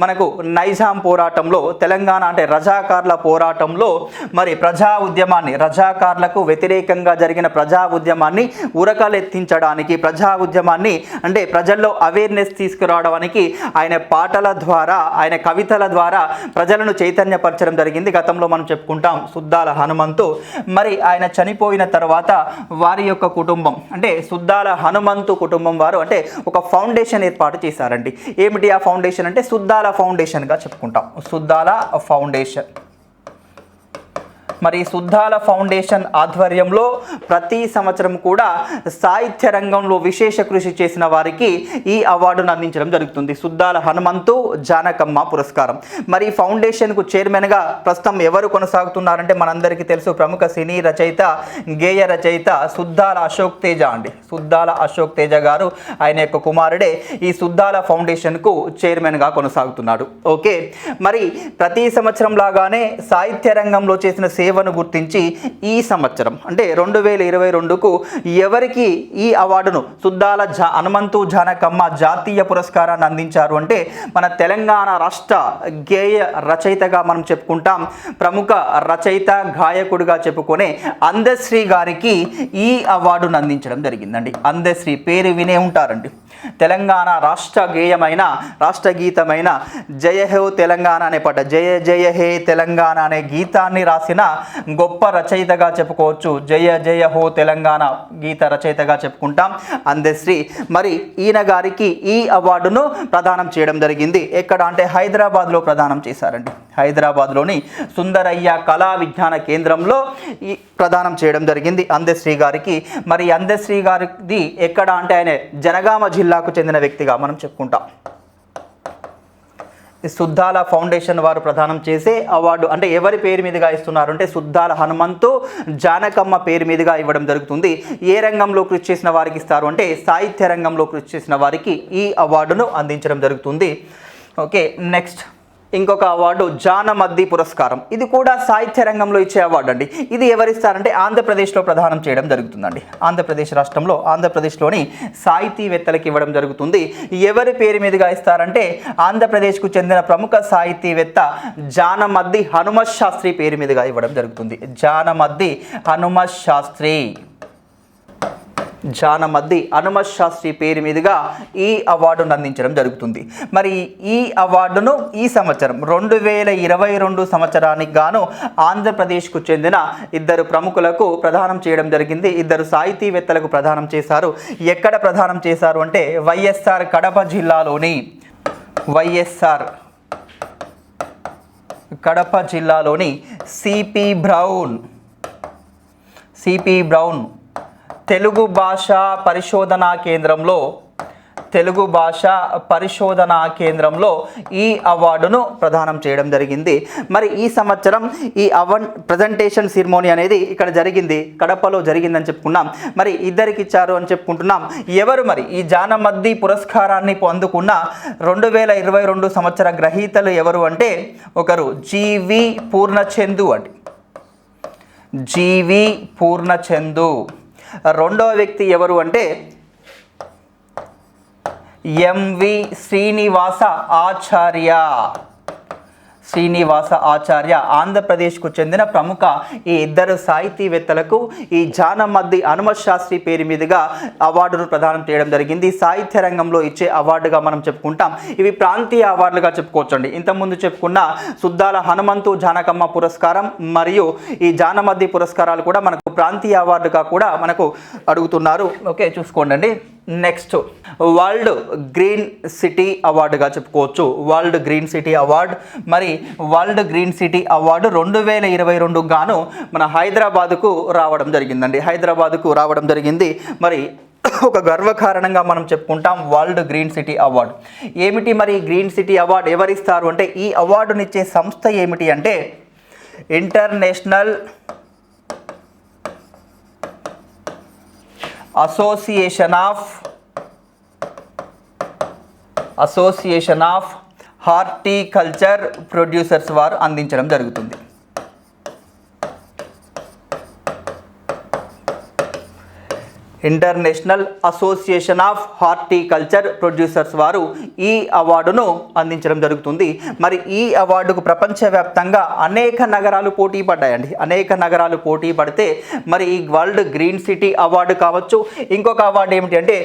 మనకు నైజాం పోరాటంలో, తెలంగాణ అంటే రజాకార్ల పోరాటంలో మరి ప్రజా ఉద్యమాన్ని, రజాకార్లకు వ్యతిరేకంగా జరిగిన ప్రజా ఉద్యమాన్ని ఉరకలెత్తించడానికి, ప్రజా ఉద్యమాన్ని అంటే ప్రజల్లో అవేర్నెస్ తీసుకురావడానికి ఆయన పాటల ద్వారా, ఆయన కవితల ద్వారా ప్రజలను చైతన్యపరచడం జరిగింది. గతంలో మనం చెప్పుకుంటాం సుద్దాల హనుమంతు. మరి ఆయన చనిపోయిన తర్వాత వారి యొక్క కుటుంబం అంటే సుద్దాల హనుమంతు కుటుంబం వారు అంటే ఒక ఫౌండేషన్ ఏర్పాటు చేశారండి. ఏమిటి ఆ ఫౌండేషన్ అంటే సుద్దాల ఫౌండేషన్గా చెప్పుకుంటాం. సుద్దాల ఫౌండేషన్. మరి సుద్దాల ఫౌండేషన్ ఆధ్వర్యంలో ప్రతి సంవత్సరం కూడా సాహిత్య రంగంలో విశేష కృషి చేసిన వారికి ఈ అవార్డును అందించడం జరుగుతుంది. సుద్దాల హనుమంతు జానకమ్మ పురస్కారం. మరి ఈ ఫౌండేషన్కు చైర్మన్గా ప్రస్తుతం ఎవరు కొనసాగుతున్నారంటే మనందరికీ తెలుసు, ప్రముఖ సినీ రచయిత, గేయ రచయిత సుద్దాల అశోక్ తేజ అండి. సుద్దాల అశోక్ తేజ గారు, ఆయన యొక్క కుమారుడే ఈ సుద్దాల ఫౌండేషన్కు చైర్మన్గా కొనసాగుతున్నాడు. ఓకే, మరి ప్రతి సంవత్సరం లాగానే సాహిత్య రంగంలో చేసిన సేవను గుర్తించి ఈ సంవత్సరం అంటే 2022కు ఎవరికి ఈ అవార్డును సుద్దాల హనుమంతు జానకమ్మ జాతీయ పురస్కారాన్ని అందించారు అంటే మన తెలంగాణ రాష్ట్ర గేయ రచయితగా మనం చెప్పుకుంటాం, ప్రముఖ రచయిత, గాయకుడిగా చెప్పుకునే అందశ్రీ గారికి ఈ అవార్డును అందించడం జరిగిందండి. అందశ్రీ పేరు వినే ఉంటారండి. తెలంగాణ రాష్ట్ర గేయమైన, రాష్ట్ర గీతమైన జయ హో తెలంగాణ అనే పాట, జయ జయ హే తెలంగాణ అనే గీతాన్ని రాసిన గొప్ప రచయితగా చెప్పుకోవచ్చు. జయ జయ హో తెలంగాణ గీత రచయితగా చెప్పుకుంటాం అందశ్రీ. మరి ఈయన గారికి ఈ అవార్డును ప్రదానం చేయడం జరిగింది. ఎక్కడ అంటే హైదరాబాద్లో ప్రదానం చేశారండి. హైదరాబాద్లోని సుందరయ్య కళా విజ్ఞాన కేంద్రంలో ఈ ప్రదానం చేయడం జరిగింది అందశ్రీ గారికి. మరి అందశ్రీ గారిది ఎక్కడ అంటే ఆయన జనగామ జిల్లాకు చెందిన వ్యక్తిగా మనం చెప్పుకుంటాం. సుద్దాల ఫౌండేషన్ వారు ప్రదానం చేసే అవార్డు. అంటే ఎవరి పేరు మీదుగా ఇస్తున్నారు అంటే సుద్దాల హనుమంతు జానకమ్మ పేరు మీదుగా ఇవ్వడం జరుగుతుంది. ఏ రంగంలో కృషి చేసిన వారికి ఇస్తారు అంటే సాహిత్య రంగంలో కృషి చేసిన వారికి ఈ అవార్డును అందించడం జరుగుతుంది. ఓకే, నెక్స్ట్ ఇంకొక అవార్డు జానమద్ది పురస్కారం. ఇది కూడా సాహిత్య రంగంలో ఇచ్చే అవార్డు అండి. ఇది ఎవరిస్తారంటే ఆంధ్రప్రదేశ్లో ప్రదానం చేయడం జరుగుతుందండి. ఆంధ్రప్రదేశ్ రాష్ట్రంలో ఆంధ్రప్రదేశ్లోని సాహితీవేత్తలకు ఇవ్వడం జరుగుతుంది. ఎవరి పేరు మీదుగా ఇస్తారంటే ఆంధ్రప్రదేశ్కు చెందిన ప్రముఖ సాహితీవేత్త జానమద్ది హనుమత్ శాస్త్రి పేరు మీదుగా ఇవ్వడం జరుగుతుంది. జానమద్ది హనుమత్ శాస్త్రి, జానమద్ది హనుమత్ శాస్త్రి పేరు మీదుగా ఈ అవార్డును అందించడం జరుగుతుంది. మరి ఈ అవార్డును ఈ సంవత్సరం 2022 సంవత్సరానికి గాను ఆంధ్రప్రదేశ్కు చెందిన ఇద్దరు ప్రముఖులకు ప్రదానం చేయడం జరిగింది. ఇద్దరు సాహితీవేత్తలకు ప్రదానం చేశారు. ఎక్కడ ప్రదానం చేశారు అంటే వైఎస్ఆర్ కడప జిల్లాలోని సిపి బ్రౌన్ తెలుగు భాషా పరిశోధనా కేంద్రంలో ఈ అవార్డును ప్రదానం చేయడం జరిగింది. మరి ఈ సంవత్సరం ఈ ప్రజెంటేషన్ సెరమోనీ అనేది ఇక్కడ జరిగింది, కడపలో జరిగిందని చెప్పుకున్నాం. మరి ఇద్దరికి ఇచ్చారు అని చెప్పుకుంటున్నాం. ఎవరు మరి ఈ జానమద్ది పురస్కారాన్ని అందుకున్న 2022 సంవత్సర గ్రహీతలు ఎవరు అంటే ఒకరు జీవి పూర్ణచందు. రెండవ వ్యక్తి ఎవరు అంటే ఎంవి శ్రీనివాస ఆచార్య. ఆంధ్రప్రదేశ్కు చెందిన ప్రముఖ ఈ ఇద్దరు సాహితీవేత్తలకు ఈ జానమద్ది హనుమత్ శాస్త్రి పేరు మీదుగా అవార్డును ప్రదానం చేయడం జరిగింది. సాహిత్య రంగంలో ఇచ్చే అవార్డుగా మనం చెప్పుకుంటాం. ఇవి ప్రాంతీయ అవార్డులుగా చెప్పుకోవచ్చండి. ఇంతకుముందు చెప్పుకున్న సుద్దాల హనుమంతు జానకమ్మ పురస్కారం మరియు ఈ జానమద్ది పురస్కారాలు కూడా మనకు ప్రాంతీయ అవార్డుగా కూడా మనకు అడుగుతున్నారు. ఓకే, చూసుకోండి. నెక్స్ట్ వరల్డ్ గ్రీన్ సిటీ అవార్డుగా చెప్పుకోవచ్చు. World green city award. మరి వరల్డ్ గ్రీన్ సిటీ అవార్డు 2022 గాను మన హైదరాబాద్కు రావడం జరిగింది. మరి ఒక గర్వకారణంగా మనం చెప్పుకుంటాం వరల్డ్ గ్రీన్ సిటీ అవార్డు. ఏమిటి మరి గ్రీన్ సిటీ అవార్డు ఎవరిస్తారు అంటే ఈ అవార్డునిచ్చే సంస్థ ఏమిటి అంటే international association of horticulture producers వారు అందించడం జరుగుతుంది. International association of horticulture producers వారు ఈ అవార్డును అందించడం జరుగుతుంది. మరి ఈ అవార్డుకు ప్రపంచవ్యాప్తంగా అనేక నగరాలు పోటీ పడితే మరి ఈ వరల్డ్ గ్రీన్ సిటీ అవార్డు కావచ్చు. ఇంకొక అవార్డు ఏమిటి అంటే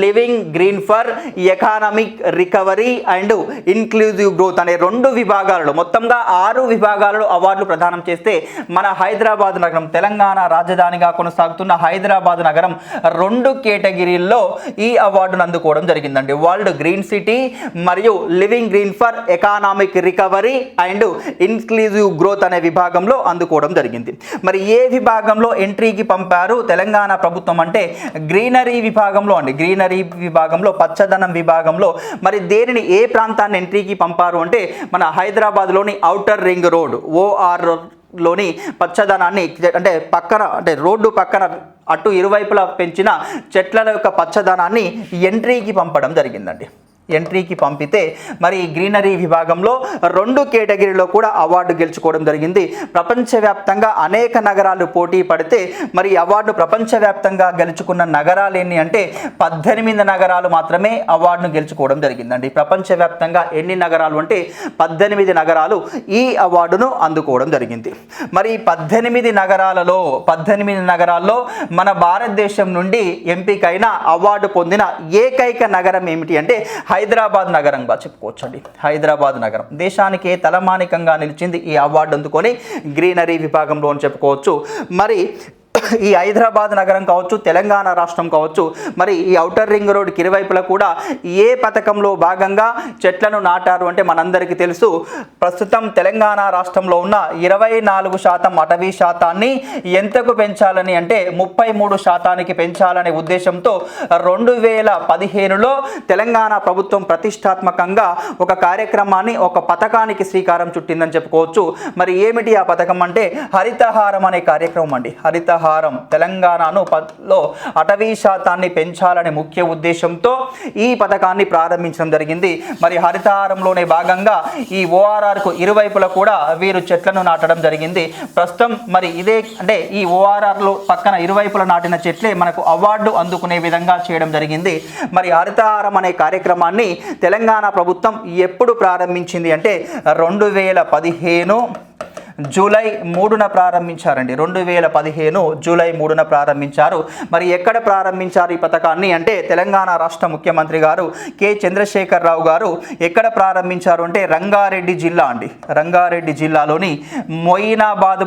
living green for economic recovery and inclusive growth అనే 2 విభాగాలలో మొత్తంగా 6 విభాగాలలో అవార్డులు ప్రదానం చేస్తే మన హైదరాబాద్ నగరం, తెలంగాణ రాజధానిగా కొనసాగుతున్న హైదరాబాద్ నగరం 2 కేటగిరీల్లో ఈ అవార్డును అందుకోవడం జరిగిందండి. వరల్డ్ గ్రీన్ సిటీ మరియు living green for economic recovery and inclusive growth అనే విభాగంలో అందుకోవడం జరిగింది. మరి ఏ విభాగంలో ఎంట్రీకి పంపారు తెలంగాణ ప్రభుత్వం అంటే గ్రీనరీ విభాగంలో పచ్చదనం విభాగంలో. మరి దేనిని ఏ ప్రాంతాన్ని ఎంట్రీకి పంపారు అంటే మన హైదరాబాద్లోని ఔటర్ రింగ్ రోడ్ OR లోని పచ్చదనాన్ని అంటే రోడ్డు పక్కన అటు ఇరువైపులా పెంచిన చెట్ల యొక్క పచ్చదనాన్ని ఎంట్రీకి పంపడం జరిగిందండి. ఎంట్రీకి పంపితే మరి గ్రీనరీ విభాగంలో 2 కేటగిరీలో కూడా అవార్డు గెలుచుకోవడం జరిగింది. ప్రపంచవ్యాప్తంగా అనేక నగరాలు పోటీ పడితే మరి అవార్డు ప్రపంచవ్యాప్తంగా గెలుచుకున్న నగరాలు ఎన్ని అంటే 18 నగరాలు మాత్రమే అవార్డును గెలుచుకోవడం జరిగిందండి. ప్రపంచవ్యాప్తంగా ఎన్ని నగరాలు అంటే 18 నగరాలు ఈ అవార్డును అందుకోవడం జరిగింది. మరి 18 నగరాల్లో మన భారతదేశం నుండి ఎంపికైన అవార్డు పొందిన ఏకైక నగరం ఏమిటి అంటే హైదరాబాద్ నగరంగా చెప్పుకోవచ్చండి. హైదరాబాద్ నగరం దేశానికే తలమానికంగా నిలిచింది ఈ అవార్డు అందుకొని గ్రీనరీ విభాగంలో అని చెప్పుకోవచ్చు. మరి ఈ హైదరాబాద్ నగరం కావచ్చు, తెలంగాణ రాష్ట్రం కావచ్చు, మరి ఈ ఔటర్ రింగ్ రోడ్కి ఇరువైపులా కూడా ఏ పథకంలో భాగంగా చెట్లను నాటారు అంటే మనందరికీ తెలుసు. ప్రస్తుతం తెలంగాణ రాష్ట్రంలో ఉన్న 24% అటవీ శాతాన్ని ఎంతకు పెంచాలని అంటే 33% పెంచాలనే ఉద్దేశంతో 2015లో తెలంగాణ ప్రభుత్వం ప్రతిష్టాత్మకంగా ఒక కార్యక్రమాన్ని, ఒక పథకానికి శ్రీకారం చుట్టిందని చెప్పుకోవచ్చు. మరి ఏమిటి ఆ పథకం అంటే హరితహారం అనే కార్యక్రమం అండి. హరితహారం తెలంగాణలో అటవీ శాతాన్ని పెంచాలనే ముఖ్య ఉద్దేశంతో ఈ పథకాన్ని ప్రారంభించడం జరిగింది. మరి హరితహారంలోనే భాగంగా ఈ ఓఆర్ఆర్కు ఇరువైపులా కూడా వీరు చెట్లను నాటడం జరిగింది. ప్రస్తుతం మరి ఇదే అంటే ఈ ఓఆర్ఆర్లో పక్కన ఇరువైపులా నాటిన చెట్లే మనకు అవార్డు అందుకునే విధంగా చేయడం జరిగింది. మరి హరితహారం అనే కార్యక్రమాన్ని తెలంగాణ ప్రభుత్వం ఎప్పుడు ప్రారంభించింది అంటే 2015 జూలై 3న ప్రారంభించారండి. 2015 జూలై 3న ప్రారంభించారు. మరి ఎక్కడ ప్రారంభించారు ఈ పథకాన్ని అంటే తెలంగాణ రాష్ట్ర ముఖ్యమంత్రి గారు కె చంద్రశేఖరరావు గారు ఎక్కడ ప్రారంభించారు అంటే రంగారెడ్డి జిల్లా అండి. రంగారెడ్డి జిల్లాలోని మొయినాబాద్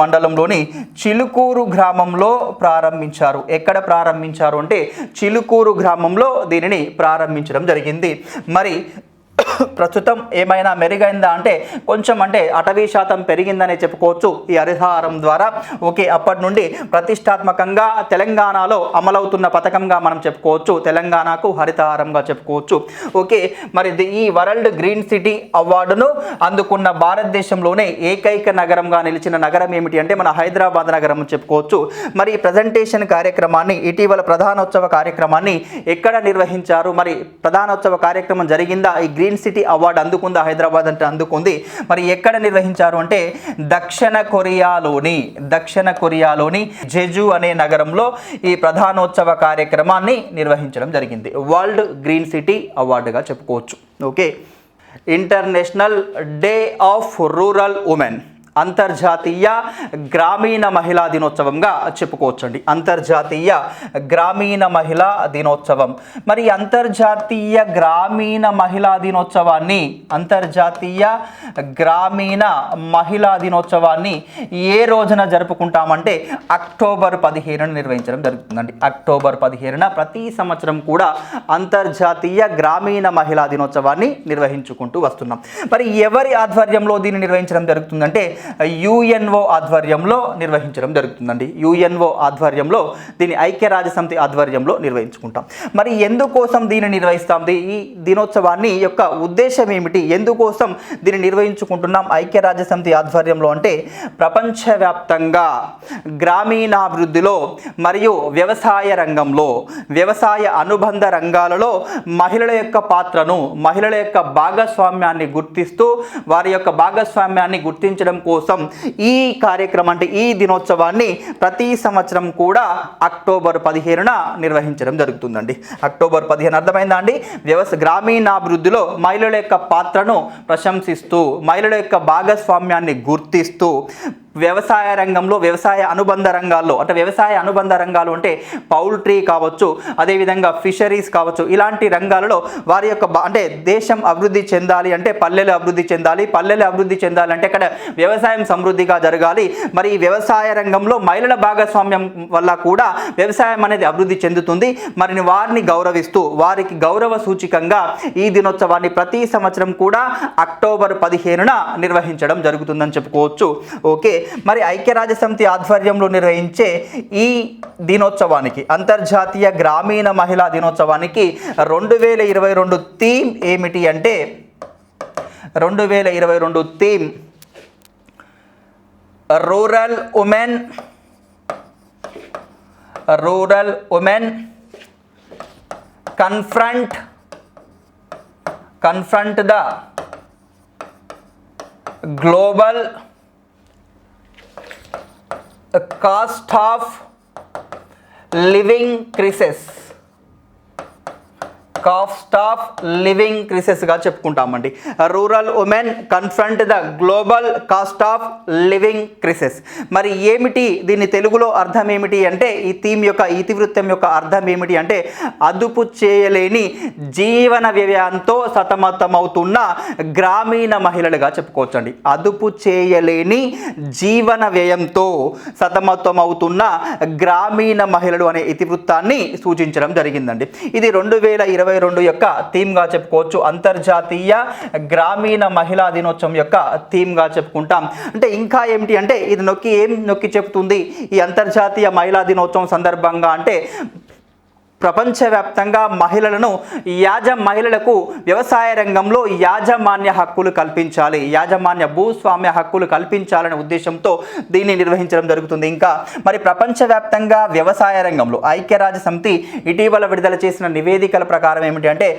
మండలంలోని చిలుకూరు గ్రామంలో ప్రారంభించారు. ఎక్కడ ప్రారంభించారు అంటే చిలుకూరు గ్రామంలో దీనిని ప్రారంభించడం జరిగింది. మరి ప్రస్తుతం ఏమైనా మెరుగైందా అంటే కొంచెం అంటే అటవీ శాతం పెరిగిందనే చెప్పుకోవచ్చు ఈ హరితహారం ద్వారా. ఓకే, అప్పటి నుండి ప్రతిష్టాత్మకంగా తెలంగాణలో అమలవుతున్న పథకంగా మనం చెప్పుకోవచ్చు. తెలంగాణకు హరితహారంగా చెప్పుకోవచ్చు. ఓకే, మరి ఈ వరల్డ్ గ్రీన్ సిటీ అవార్డును అందుకున్న భారతదేశంలోనే ఏకైక నగరంగా నిలిచిన నగరం ఏమిటి అంటే మన హైదరాబాద్ నగరం చెప్పుకోవచ్చు. మరి ఈ ప్రజెంటేషన్ కార్యక్రమాన్ని, ఇటీవల ప్రధానోత్సవ కార్యక్రమాన్ని ఎక్కడ నిర్వహించారు? మరి ప్రధానోత్సవ కార్యక్రమం జరిగిందా? ఈ గ్రీన్ సిటీ అవార్డు అందుకుందా హైదరాబాద్ అంటే? అందుకుంది. మరి ఎక్కడ నిర్వహించారు అంటే దక్షిణ కొరియాలోని జెజు అనే నగరంలో ఈ ప్రధానోత్సవ కార్యక్రమాన్ని నిర్వహించడం జరిగింది. వరల్డ్ గ్రీన్ సిటీ అవార్డుగా చెప్పుకోవచ్చు. Okay, international day of rural women, అంతర్జాతీయ గ్రామీణ మహిళా దినోత్సవంగా చెప్పుకోవచ్చండి. అంతర్జాతీయ గ్రామీణ మహిళా దినోత్సవం. మరి అంతర్జాతీయ గ్రామీణ మహిళా దినోత్సవాన్ని ఏ రోజున జరుపుకుంటామంటే అక్టోబర్ 15న నిర్వహించడం జరుగుతుందండి. అక్టోబర్ 15న ప్రతి సంవత్సరం కూడా అంతర్జాతీయ గ్రామీణ మహిళా దినోత్సవాన్ని నిర్వహించుకుంటూ వస్తున్నాం. మరి ఎవరి ఆధ్వర్యంలో దీన్ని నిర్వహించడం జరుగుతుందంటే యుఎన్ఓ ఆధ్వర్యంలో నిర్వహించడం జరుగుతుందండి. యుఎన్ఓ ఆధ్వర్యంలో, దీని ఐక్యరాజ్యసమితి ఆధ్వర్యంలో నిర్వహించుకుంటాం. మరి ఎందుకోసం దీన్ని నిర్వహిస్తాం? ఈ దినోత్సవాన్ని యొక్క ఉద్దేశం ఏమిటి? ఎందుకోసం దీన్ని నిర్వహించుకుంటున్నాం ఐక్యరాజ్యసమితి ఆధ్వర్యంలో అంటే ప్రపంచవ్యాప్తంగా గ్రామీణాభివృద్ధిలో మరియు వ్యవసాయ రంగంలో, వ్యవసాయ అనుబంధ రంగాలలో మహిళల యొక్క పాత్రను, మహిళల యొక్క భాగస్వామ్యాన్ని గుర్తిస్తూ వారి యొక్క భాగస్వామ్యాన్ని గుర్తించడం కోసం ఈ కార్యక్రమం అంటే ఈ దినోత్సవాన్ని ప్రతి సంవత్సరం కూడా అక్టోబర్ 15న నిర్వహించడం జరుగుతుందండి. అక్టోబర్ 15 అర్థమైందా అండి? గ్రామీణాభివృద్ధిలో మహిళల యొక్క పాత్రను ప్రశంసిస్తూ, మహిళల యొక్క భాగస్వామ్యాన్ని గుర్తిస్తూ, వ్యవసాయ రంగంలో, వ్యవసాయ అనుబంధ రంగాల్లో అంటే వ్యవసాయ అనుబంధ రంగాలు అంటే పౌల్ట్రీ కావచ్చు, అదేవిధంగా ఫిషరీస్ కావచ్చు, ఇలాంటి రంగాలలో వారి యొక్క అంటే దేశం అభివృద్ధి చెందాలి అంటే పల్లెలు అభివృద్ధి చెందాలి, పల్లెలు అభివృద్ధి చెందాలి అంటే ఇక్కడ వ్యవసాయం సమృద్ధిగా జరగాలి. మరి ఈ వ్యవసాయ రంగంలో మహిళల భాగస్వామ్యం వల్ల కూడా వ్యవసాయం అనేది అభివృద్ధి చెందుతుంది. మరి వారిని గౌరవిస్తూ, వారికి గౌరవ సూచికంగా ఈ దినోత్సవాన్ని ప్రతి సంవత్సరం కూడా అక్టోబర్ 15న నిర్వహించడం జరుగుతుందని చెప్పుకోవచ్చు. ఓకే, మరి ఐక్యరాజ్యసమితి ఆధ్వర్యంలో నిర్వహించే ఈ దినోత్సవానికి, అంతర్జాతీయ గ్రామీణ మహిళా దినోత్సవానికి 2022 థీమ్ ఏమిటి అంటే 2022 theme rural women confront the global cost of living crisis. Cost of living క్రైసిస్గా చెప్పుకుంటామండి. Rural women confront the global cost of living crisis. మరి ఏమిటి దీని తెలుగులో అర్థం ఏమిటి అంటే, ఈ థీమ్ యొక్క ఇతివృత్తం యొక్క అర్థం ఏమిటి అంటే, అదుపు చేయలేని జీవన వ్యయంతో సతమతమవుతున్న గ్రామీణ మహిళలుగా చెప్పుకోవచ్చండి. అదుపు చేయలేని జీవన వ్యయంతో సతమతమవుతున్న గ్రామీణ మహిళలు అనే ఇతివృత్తాన్ని సూచించడం జరిగిందండి. ఇది 2022 యొక్క థీమ్గా చెప్పుకోవచ్చు. అంతర్జాతీయ గ్రామీణ మహిళా దినోత్సవం యొక్క థీమ్గా చెప్పుకుంటాం. అంటే ఇంకా ఏమిటి అంటే, ఇది ఏం నొక్కి చెప్తుంది ఈ అంతర్జాతీయ మహిళా దినోత్సవం సందర్భంగా అంటే, ప్రపంచవ్యాప్తంగా మహిళలకు వ్యవసాయ రంగంలో యాజమాన్య హక్కులు కల్పించాలి, యాజమాన్య భూస్వామ్య హక్కులు కల్పించాలనే ఉద్దేశంతో దీన్ని నిర్వహించడం జరుగుతుంది. ఇంకా మరి ప్రపంచవ్యాప్తంగా వ్యవసాయ రంగంలో ఐక్యరాజ్య సమితి ఇటీవల విడుదల చేసిన నివేదికల ప్రకారం ఏమిటి అంటే,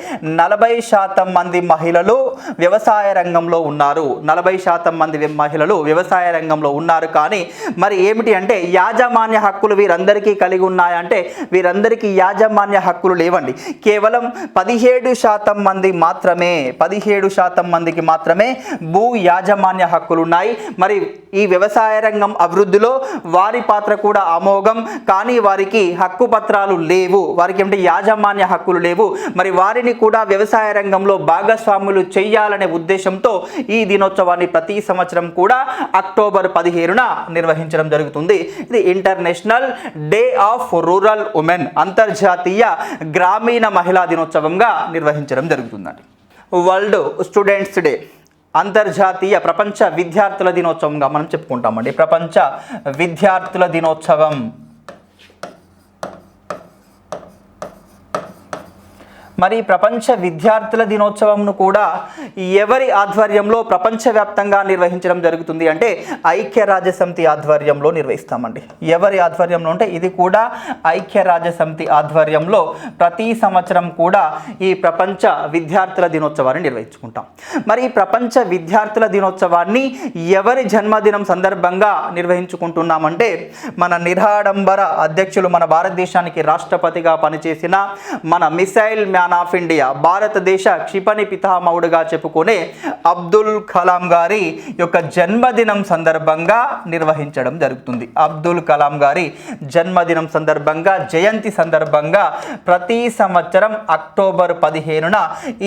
40% మంది మహిళలు వ్యవసాయ రంగంలో ఉన్నారు. 40% మంది మహిళలు వ్యవసాయ రంగంలో ఉన్నారు. కానీ మరి ఏమిటి అంటే, యాజమాన్య హక్కులు వీరందరికీ కలిగి ఉన్నాయంటే, వీరందరికీ యాజమాన్య హక్కులు లేవండి. కేవలం 17% మంది మాత్రమే, 17% మందికి మాత్రమే భూ యాజమాన్య హక్కులు ఉన్నాయి. మరి ఈ వ్యవసాయ రంగం అభివృద్ధిలో వారి పాత్ర కూడా అమోఘం. కానీ వారికి హక్కు పత్రాలు లేవు, వారికి ఏమిటి యాజమాన్య హక్కులు లేవు. మరి వారిని కూడా వ్యవసాయ రంగంలో భాగస్వాములు చేయాలనే ఉద్దేశంతో ఈ దినోత్సవాన్ని ప్రతి సంవత్సరం కూడా అక్టోబర్ 15న నిర్వహించడం జరుగుతుంది. ఇది international day of rural women, అంతర్జాతీయ గ్రామీణ మహిళా దినోత్సవంగా నిర్వహించడం జరుగుతుందండి. వరల్డ్ స్టూడెంట్స్ డే, అంతర్జాతీయ ప్రపంచ విద్యార్థుల దినోత్సవంగా మనం చెప్పుకుంటామండి. ప్రపంచ విద్యార్థుల దినోత్సవం మరి ప్రపంచ విద్యార్థుల దినోత్సవంను కూడా ఎవరి ఆధ్వర్యంలో ప్రపంచవ్యాప్తంగా నిర్వహించడం జరుగుతుంది అంటే, ఐక్యరాజ్య సమితి ఆధ్వర్యంలో నిర్వహిస్తామండి. ఎవరి ఆధ్వర్యంలో అంటే, ఇది కూడా ఐక్యరాజ్య సమితి ఆధ్వర్యంలో ప్రతి సంవత్సరం కూడా ఈ ప్రపంచ విద్యార్థుల దినోత్సవాన్ని నిర్వహించుకుంటాం. మరి ఈ ప్రపంచ విద్యార్థుల దినోత్సవాన్ని ఎవరి జన్మదినం సందర్భంగా నిర్వహించుకుంటున్నామంటే, మన నిరాడంబర అధ్యక్షులు, మన భారతదేశానికి రాష్ట్రపతిగా పనిచేసిన మన మిసైల్ మ్యాన్ ఆఫ్ ఇండియా, భారతదేశ క్షిపణి పితామహుడుగా చెప్పుకునే అబ్దుల్ కలాం గారి యొక్క జన్మదినం సందర్భంగా నిర్వహించడం జరుగుతుంది. అబ్దుల్ కలాం గారి జన్మదినం సందర్భంగా, జయంతి సందర్భంగా ప్రతి సంవత్సరం అక్టోబర్ 15న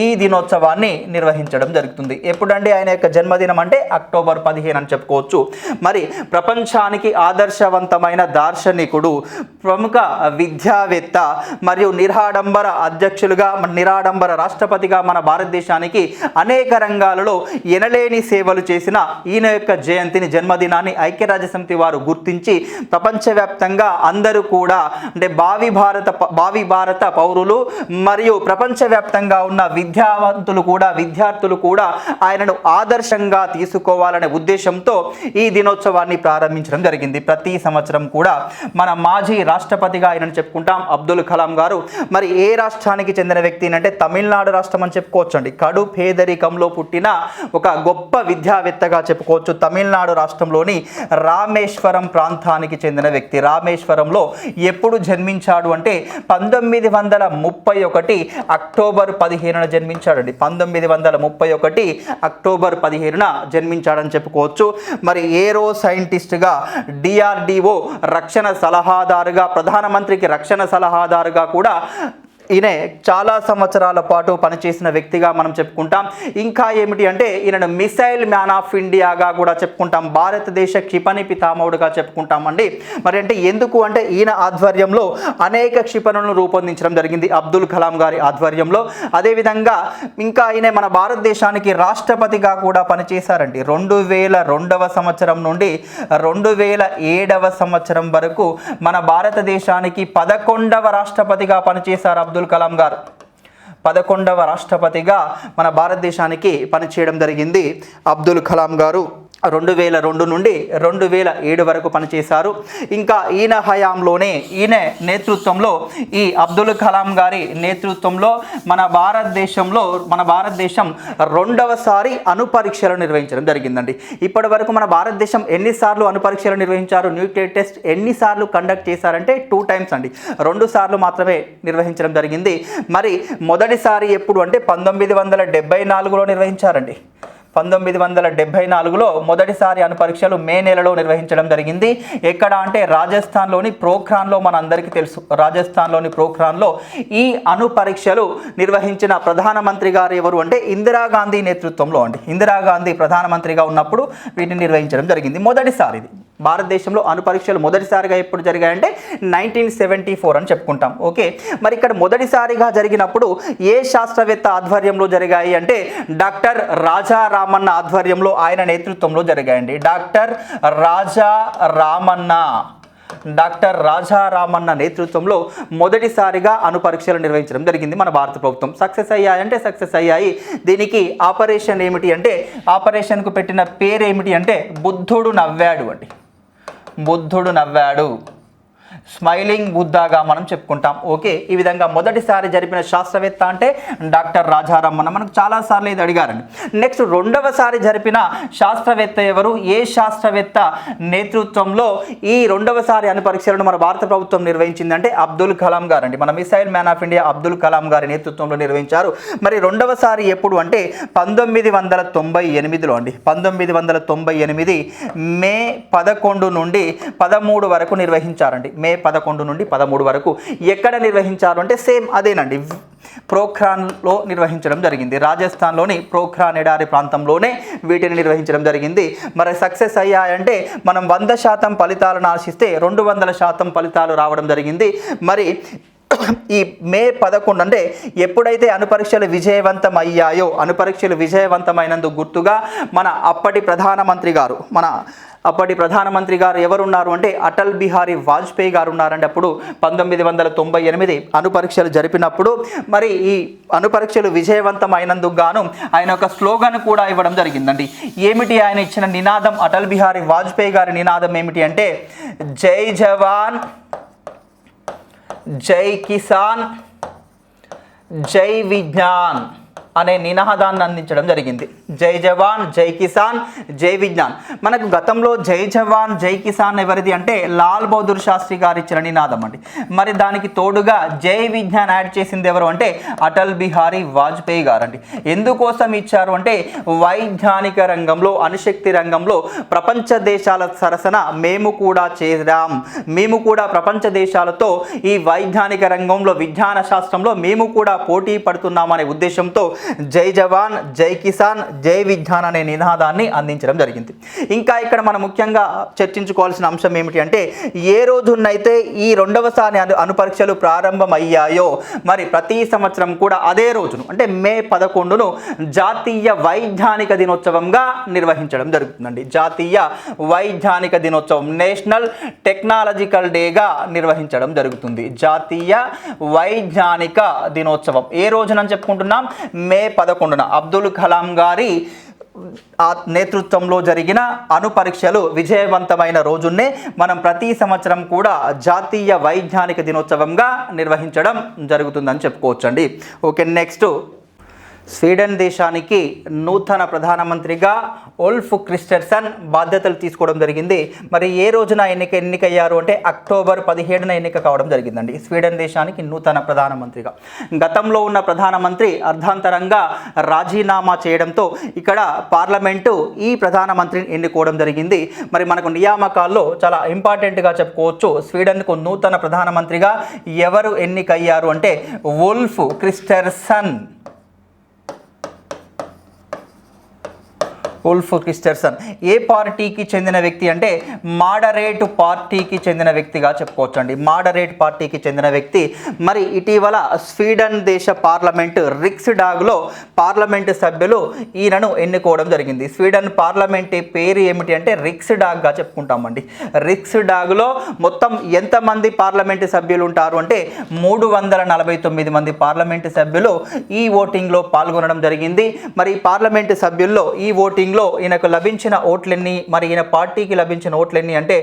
ఈ దినోత్సవాన్ని నిర్వహించడం జరుగుతుంది. ఎప్పుడంటే ఆయన యొక్క జన్మదినం అంటే అక్టోబర్ 15 అని చెప్పుకోవచ్చు. మరి ప్రపంచానికి ఆదర్శవంతమైన దార్శనికుడు, ప్రముఖ విద్యావేత్త మరియు నిరాడంబర అధ్యక్షులుగా, నిరాడంబర రాష్ట్రపతిగా మన భారతదేశానికి అనేక రంగాలలో ఎనలేని సేవలు చేసిన ఈయన యొక్క జయంతిని, జన్మదినాన్ని ఐక్యరాజ్య సమితి వారు గుర్తించి ప్రపంచవ్యాప్తంగా అందరూ కూడా అంటే భావి భారత పౌరులు మరియు ప్రపంచవ్యాప్తంగా ఉన్న విద్యార్థులు కూడా ఆయనను ఆదర్శంగా తీసుకోవాలనే ఉద్దేశంతో ఈ దినోత్సవాన్ని ప్రారంభించడం జరిగింది. ప్రతి సంవత్సరం కూడా మన మాజీ రాష్ట్రపతిగా ఆయనను చెప్పుకుంటాం, అబ్దుల్ కలాం గారు. మరి ఏ రాష్ట్రానికి చెందిన వ్యక్తి అంటే, తమిళనాడు రాష్ట్రం అని చెప్పుకోవచ్చు అండి. కడు పేదరికంలో పుట్టిన ఒక గొప్ప విద్యావేత్తగా చెప్పుకోవచ్చు. తమిళనాడు రాష్ట్రంలోని రామేశ్వరం ప్రాంతానికి చెందిన వ్యక్తి. రామేశ్వరంలో ఎప్పుడు జన్మించాడు అంటే 1931 అక్టోబర్ 15న జన్మించాడండి. 1931 అక్టోబర్ 15న జన్మించాడని చెప్పుకోవచ్చు. మరి ఏరో సైంటిస్ట్గా, DRDO రక్షణ సలహాదారుగా, ప్రధానమంత్రికి రక్షణ సలహాదారుగా కూడా ఈయన చాలా సంవత్సరాల పాటు పనిచేసిన వ్యక్తిగా మనం చెప్పుకుంటాం. ఇంకా ఏమిటి అంటే, ఈయనను మిసైల్ మ్యాన్ ఆఫ్ ఇండియాగా కూడా చెప్పుకుంటాం, భారతదేశ క్షిపణి పితామహుడుగా చెప్పుకుంటామండి. మరి అంటే ఎందుకు అంటే, ఈయన ఆధ్వర్యంలో అనేక క్షిపణులను రూపొందించడం జరిగింది, అబ్దుల్ కలాం గారి ఆధ్వర్యంలో. అదేవిధంగా ఇంకా ఈయన మన భారతదేశానికి రాష్ట్రపతిగా కూడా పనిచేశారండి. 2002వ సంవత్సరం నుండి 2007వ సంవత్సరం వరకు మన భారతదేశానికి 11వ రాష్ట్రపతిగా పనిచేశారు అబ్దుల్ కలాం గారు. 11వ రాష్ట్రపతిగా మన భారతదేశానికి పనిచేయడం జరిగింది అబ్దుల్ కలాం గారు. 2002 నుండి 2007 వరకు పనిచేశారు. ఇంకా ఈయన హయాంలోనే ఈయన నేతృత్వంలో ఈ అబ్దుల్ కలాం గారి నేతృత్వంలో మన భారతదేశం రెండవసారి అణుపరీక్షలు నిర్వహించడం జరిగిందండి. ఇప్పటి వరకు మన భారతదేశం ఎన్నిసార్లు అణుపరీక్షలు నిర్వహించారు, న్యూక్లియర్ టెస్ట్ ఎన్నిసార్లు కండక్ట్ చేశారంటే 2 times అండి. 2 సార్లు మాత్రమే నిర్వహించడం జరిగింది. మరి మొదటిసారి ఎప్పుడు అంటే 1974లో నిర్వహించారండి. 1974లో మొదటిసారి అణుపరీక్షలు మే నెలలో నిర్వహించడం జరిగింది. ఎక్కడ అంటే రాజస్థాన్లోని పోఖ్రాన్లో, మనందరికీ తెలుసు రాజస్థాన్లోని పోఖ్రాన్లో ఈ అణుపరీక్షలు నిర్వహించిన ప్రధానమంత్రి గారు ఎవరు అంటే ఇందిరాగాంధీ నేతృత్వంలో అండి. ఇందిరాగాంధీ ప్రధానమంత్రిగా ఉన్నప్పుడు వీటిని నిర్వహించడం జరిగింది. మొదటిసారి ఇది భారతదేశంలో అణుపరీక్షలు మొదటిసారిగా ఎప్పుడు జరిగాయంటే 1974 అని చెప్పుకుంటాం. ఓకే, మరి ఇక్కడ మొదటిసారిగా జరిగినప్పుడు ఏ శాస్త్రవేత్త ఆధ్వర్యంలో జరిగాయి అంటే డాక్టర్ రాజా రామన్న ఆధ్వర్యంలో, ఆయన నేతృత్వంలో జరిగాయండి. డాక్టర్ రాజా రామన్న నేతృత్వంలో మొదటిసారిగా అణుపరీక్షలు నిర్వహించడం జరిగింది మన భారత ప్రభుత్వం. సక్సెస్ అయ్యాయంటే సక్సెస్ అయ్యాయి. దీనికి ఆపరేషన్ ఏమిటి అంటే, ఆపరేషన్కు పెట్టిన పేరు ఏమిటి అంటే బుద్ధుడు నవ్వాడు అండి. బుద్ధుడు నవ్వాడు, స్మైలింగ్ బుద్ధాగా మనం చెప్పుకుంటాం. ఓకే, ఈ విధంగా మొదటిసారి జరిపిన శాస్త్రవేత్త అంటే డాక్టర్ రాజారామన్న. మనకు చాలాసార్లు ఇది అడిగారండి. నెక్స్ట్ రెండవసారి జరిపిన శాస్త్రవేత్త ఎవరు, ఏ శాస్త్రవేత్త నేతృత్వంలో ఈ రెండవసారి అణుపరీక్షలను మన భారత ప్రభుత్వం నిర్వహించిందంటే అబ్దుల్ కలాం గారు అండి. మన missile man of India Abdul Kalam గారి నేతృత్వంలో నిర్వహించారు. మరి రెండవసారి ఎప్పుడు అంటే 1998లో అండి. 1998 మే 11 నుండి 13 వరకు నిర్వహించారండి. మే 11 నుండి 13 వరకు ఎక్కడ నిర్వహించారు అంటే సేమ్ అదేనండి, పోఖ్రాన్లో నిర్వహించడం జరిగింది. రాజస్థాన్లోని పోఖ్రాన్ ఎడారి ప్రాంతంలోనే వీటిని నిర్వహించడం జరిగింది. మరి సక్సెస్ అయ్యాయంటే మనం 100% ఫలితాలను ఆశిస్తే 200% ఫలితాలు రావడం జరిగింది. మరి ఈ మే 11 అంటే ఎప్పుడైతే అణుపరీక్షలు విజయవంతమైనందుకు గుర్తుగా మన అప్పటి ప్రధానమంత్రి గారు ఎవరున్నారు అంటే అటల్ బిహారీ వాజ్పేయి గారు ఉన్నారండి. అప్పుడు 1998 అణుపరీక్షలు జరిపినప్పుడు మరి ఈ అణుపరీక్షలు విజయవంతమైనందుకు గాను ఆయన ఒక స్లోగన్ కూడా ఇవ్వడం జరిగిందండి. ఏమిటి ఆయన ఇచ్చిన నినాదం, అటల్ బిహారీ వాజ్పేయి గారి నినాదం ఏమిటి అంటే జై జవాన్ జై కిసాన్ జై విజ్ఞాన్ అనే నినాదాన్ని అందించడం జరిగింది. జై జవాన్ జై కిసాన్ జై విజ్ఞాన్. మనకు గతంలో జై జవాన్ జై కిసాన్ ఎవరిది అంటే లాల్ బహదూర్ శాస్త్రి గారు ఇచ్చిన నినాదం అండి. మరి దానికి తోడుగా జై విజ్ఞాన్ యాడ్ చేసింది ఎవరు అంటే అటల్ బిహారీ వాజ్పేయి గారు అండి. ఎందుకోసం ఇచ్చారు అంటే వైజ్ఞానిక రంగంలో, అణుశక్తి రంగంలో ప్రపంచ దేశాల సరసన మేము కూడా చేరాం, మేము కూడా ప్రపంచ దేశాలతో ఈ వైజ్ఞానిక రంగంలో, విజ్ఞాన శాస్త్రంలో మేము కూడా పోటీ పడుతున్నామనే ఉద్దేశంతో జై జవాన్ జై కిసాన్ జై విజ్ఞాన్ అనే నినాదాన్ని అందించడం జరిగింది. ఇంకా ఇక్కడ మనం ముఖ్యంగా చర్చించుకోవాల్సిన అంశం ఏమిటి అంటే ఏ రోజునైతే ఈ రెండవసారి అణుపరీక్షలు ప్రారంభమయ్యాయో మరి ప్రతి సంవత్సరం కూడా అదే రోజును అంటే మే 11ను జాతీయ వైజ్ఞానిక దినోత్సవంగా నిర్వహించడం జరుగుతుందండి. జాతీయ వైజ్ఞానిక దినోత్సవం, నేషనల్ టెక్నాలజికల్ డేగా నిర్వహించడం జరుగుతుంది. జాతీయ వైజ్ఞానిక దినోత్సవం ఏ రోజునని చెప్పుకుంటున్నాం? మే 11న అబ్దుల్ కలాం గారి నేతృత్వంలో జరిగిన అణుపరీక్షలు విజయవంతమైన రోజున్నే మనం ప్రతి సంవత్సరం కూడా జాతీయ వైజ్ఞానిక దినోత్సవంగా నిర్వహించడం జరుగుతుందని చెప్పుకోవచ్చండి. ఓకే, నెక్స్ట్ స్వీడన్ దేశానికి నూతన ప్రధానమంత్రిగా ఉల్ఫ్ క్రిస్టర్సన్ బాధ్యతలు తీసుకోవడం జరిగింది. మరి ఏ రోజున ఎన్నికయ్యారు అంటే అక్టోబర్ 17న ఎన్నిక కావడం జరిగిందండి స్వీడన్ దేశానికి నూతన ప్రధానమంత్రిగా. గతంలో ఉన్న ప్రధానమంత్రి అర్ధాంతరంగా రాజీనామా చేయడంతో ఇక్కడ పార్లమెంటు ఈ ప్రధానమంత్రిని ఎన్నుకోవడం జరిగింది. మరి మనకు నియామకాల్లో చాలా ఇంపార్టెంట్గా చెప్పుకోవచ్చు. స్వీడన్కు నూతన ప్రధానమంత్రిగా ఎవరు ఎన్నికయ్యారు అంటే ఉల్ఫ్ క్రిస్టర్సన్. ఉల్ఫ్ క్రిస్టర్సన్ ఏ పార్టీకి చెందిన వ్యక్తి అంటే మోడరేట్ పార్టీకి చెందిన వ్యక్తిగా చెప్పుకోవచ్చండి. మోడరేట్ పార్టీకి చెందిన వ్యక్తి. మరి ఇటీవల స్వీడన్ దేశ పార్లమెంటు రిక్స్డాగ్లో పార్లమెంటు సభ్యులు ఈయనను ఎన్నుకోవడం జరిగింది. స్వీడన్ పార్లమెంట్ పేరు ఏమిటి అంటే రిక్స్డాగ్గా చెప్పుకుంటామండి. రిక్స్డాగ్లో మొత్తం ఎంతమంది పార్లమెంటు సభ్యులు ఉంటారు అంటే 349 మంది పార్లమెంటు సభ్యులు ఈ ఓటింగ్లో పాల్గొనడం జరిగింది. మరి పార్లమెంటు సభ్యుల్లో ఈ ఓటింగ్ ఓటింగ్లో ఈయనకు లభించిన ఓట్లెన్ని, మరి ఈయన పార్టీకి లభించిన ఓట్లెన్ని అంటే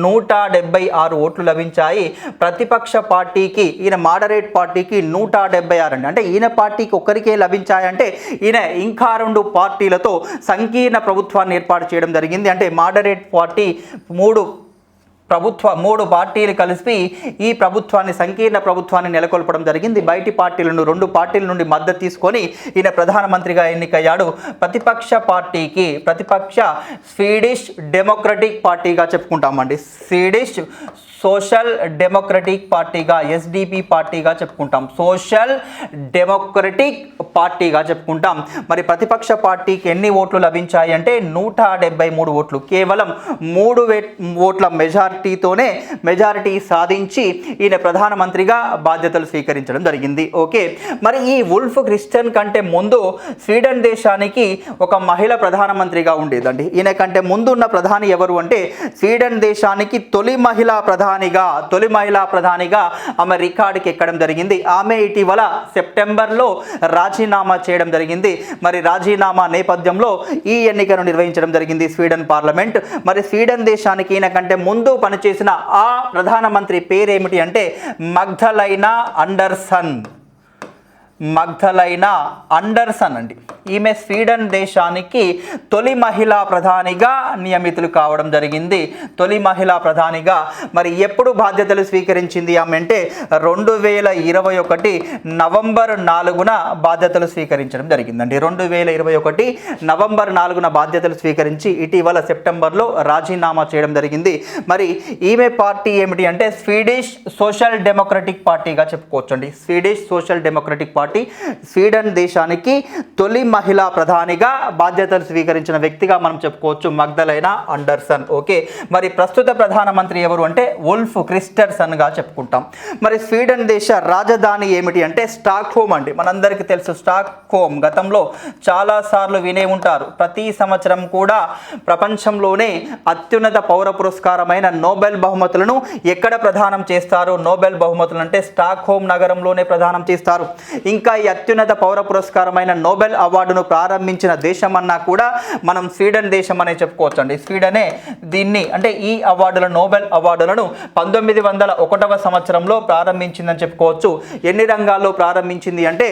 176 ఓట్లు లభించాయి. ప్రతిపక్ష పార్టీకి, ఈయన మోడరేట్ పార్టీకి 176 అండి. అంటే ఈయన పార్టీకి ఒక్కరికే లభించాయంటే ఈయన ఇంకా 2 పార్టీలతో సంకీర్ణ ప్రభుత్వాన్ని ఏర్పాటు చేయడం జరిగింది. అంటే మోడరేట్ పార్టీ 3 పార్టీలు కలిసి ఈ ప్రభుత్వాన్ని, సంకీర్ణ ప్రభుత్వాన్ని నెలకొల్పడం జరిగింది. బయటి పార్టీలను 2 పార్టీల నుండి మద్దతు తీసుకొని ఈయన ప్రధానమంత్రిగా ఎన్నికయ్యాడు. ప్రతిపక్ష స్వీడిష్ డెమోక్రటిక్ పార్టీగా చెప్పుకుంటామండి. స్వీడిష్ సోషల్ డెమోక్రటిక్ పార్టీగా, ఎస్డిపి పార్టీగా చెప్పుకుంటాం. సోషల్ డెమోక్రటిక్ పార్టీగా చెప్పుకుంటాం. మరి ప్రతిపక్ష పార్టీకి ఎన్ని ఓట్లు లభించాయి అంటే 173 ఓట్లు. కేవలం 3 ఓట్ల మెజారిటీ సాధించి ఈయన ప్రధానమంత్రిగా బాధ్యతలు స్వీకరించడం జరిగింది. ఓకే, మరి ఈ ఉల్ఫ్ క్రిస్టెన్సన్ కంటే ముందు స్వీడన్ దేశానికి ఒక మహిళ ప్రధానమంత్రిగా ఉండేదండి. ఈయన కంటే ముందున్న ప్రధాని ఎవరు అంటే స్వీడన్ దేశానికి తొలి మహిళా ప్రధానిగా ఆమె రికార్డుకి ఎక్కడం జరిగింది. ఆమె ఇటీవల సెప్టెంబర్లో రాజీనామా చేయడం జరిగింది. మరి రాజీనామా నేపథ్యంలో ఈ ఎన్నికను నిర్వహించడం జరిగింది స్వీడన్ పార్లమెంట్. మరి స్వీడన్ దేశానికి ఈయన కంటే ముందు పనిచేసిన ఆ ప్రధానమంత్రి పేరేమిటి అంటే మగ్దలైనా అండర్సన్ అండి. ఈమె స్వీడన్ దేశానికి తొలి మహిళా ప్రధానిగా నియమితులు కావడం జరిగింది. తొలి మహిళా ప్రధానిగా మరి ఎప్పుడు బాధ్యతలు స్వీకరించింది ఆమె అంటే 2021 నవంబర్ 4న బాధ్యతలు స్వీకరించడం జరిగిందండి. 2021 నవంబర్ 4న బాధ్యతలు స్వీకరించి ఇటీవల సెప్టెంబర్లో రాజీనామా చేయడం జరిగింది. మరి ఈమె పార్టీ ఏమిటి అంటే స్వీడిష్ సోషల్ డెమోక్రటిక్ పార్టీగా చెప్పుకోవచ్చండి. Swedish social democratic party Sweden దేశానికి తొలి మహిళా ప్రధానిగా బాధ్యతలు స్వీకరించిన వ్యక్తిగా మనం చెప్పుకోవచ్చు మగ్దలైనా అండర్సన్. ఓకే, మరి ప్రస్తుత ప్రధానమంత్రి ఎవరు అంటే ఉల్ఫ్ క్రిస్టెన్సన్ గా చెప్పుకుంటాం. మరి స్వీడన్ దేశ రాజధాని ఏమిటి అంటే స్టాక్హోమ్ అండి. మనందరికీ తెలుసు స్టాక్హోమ్, గతంలో చాలా సార్లు వినే ఉంటారు. ప్రతి సంవత్సరం కూడా ప్రపంచంలోనే అత్యున్నత పౌర పురస్కారమైన నోబెల్ బహుమతులను ఎక్కడ ప్రదానం చేస్తారు? నోబెల్ బహుమతులు అంటే స్టాక్హోమ్ నగరంలోనే ప్రదానం చేస్తారు. ఇంకా ఈ అత్యున్నత పౌర పురస్కారమైన నోబెల్ అవార్డును ప్రారంభించిన దేశం అన్నా కూడా మనం స్వీడన్ దేశం అనే చెప్పుకోవచ్చు అండి. స్వీడనే దీన్ని, అంటే ఈ అవార్డులను, నోబెల్ అవార్డులను 1901వ సంవత్సరంలో ప్రారంభించిందని చెప్పుకోవచ్చు. ఎన్ని రంగాల్లో ప్రారంభించింది అంటే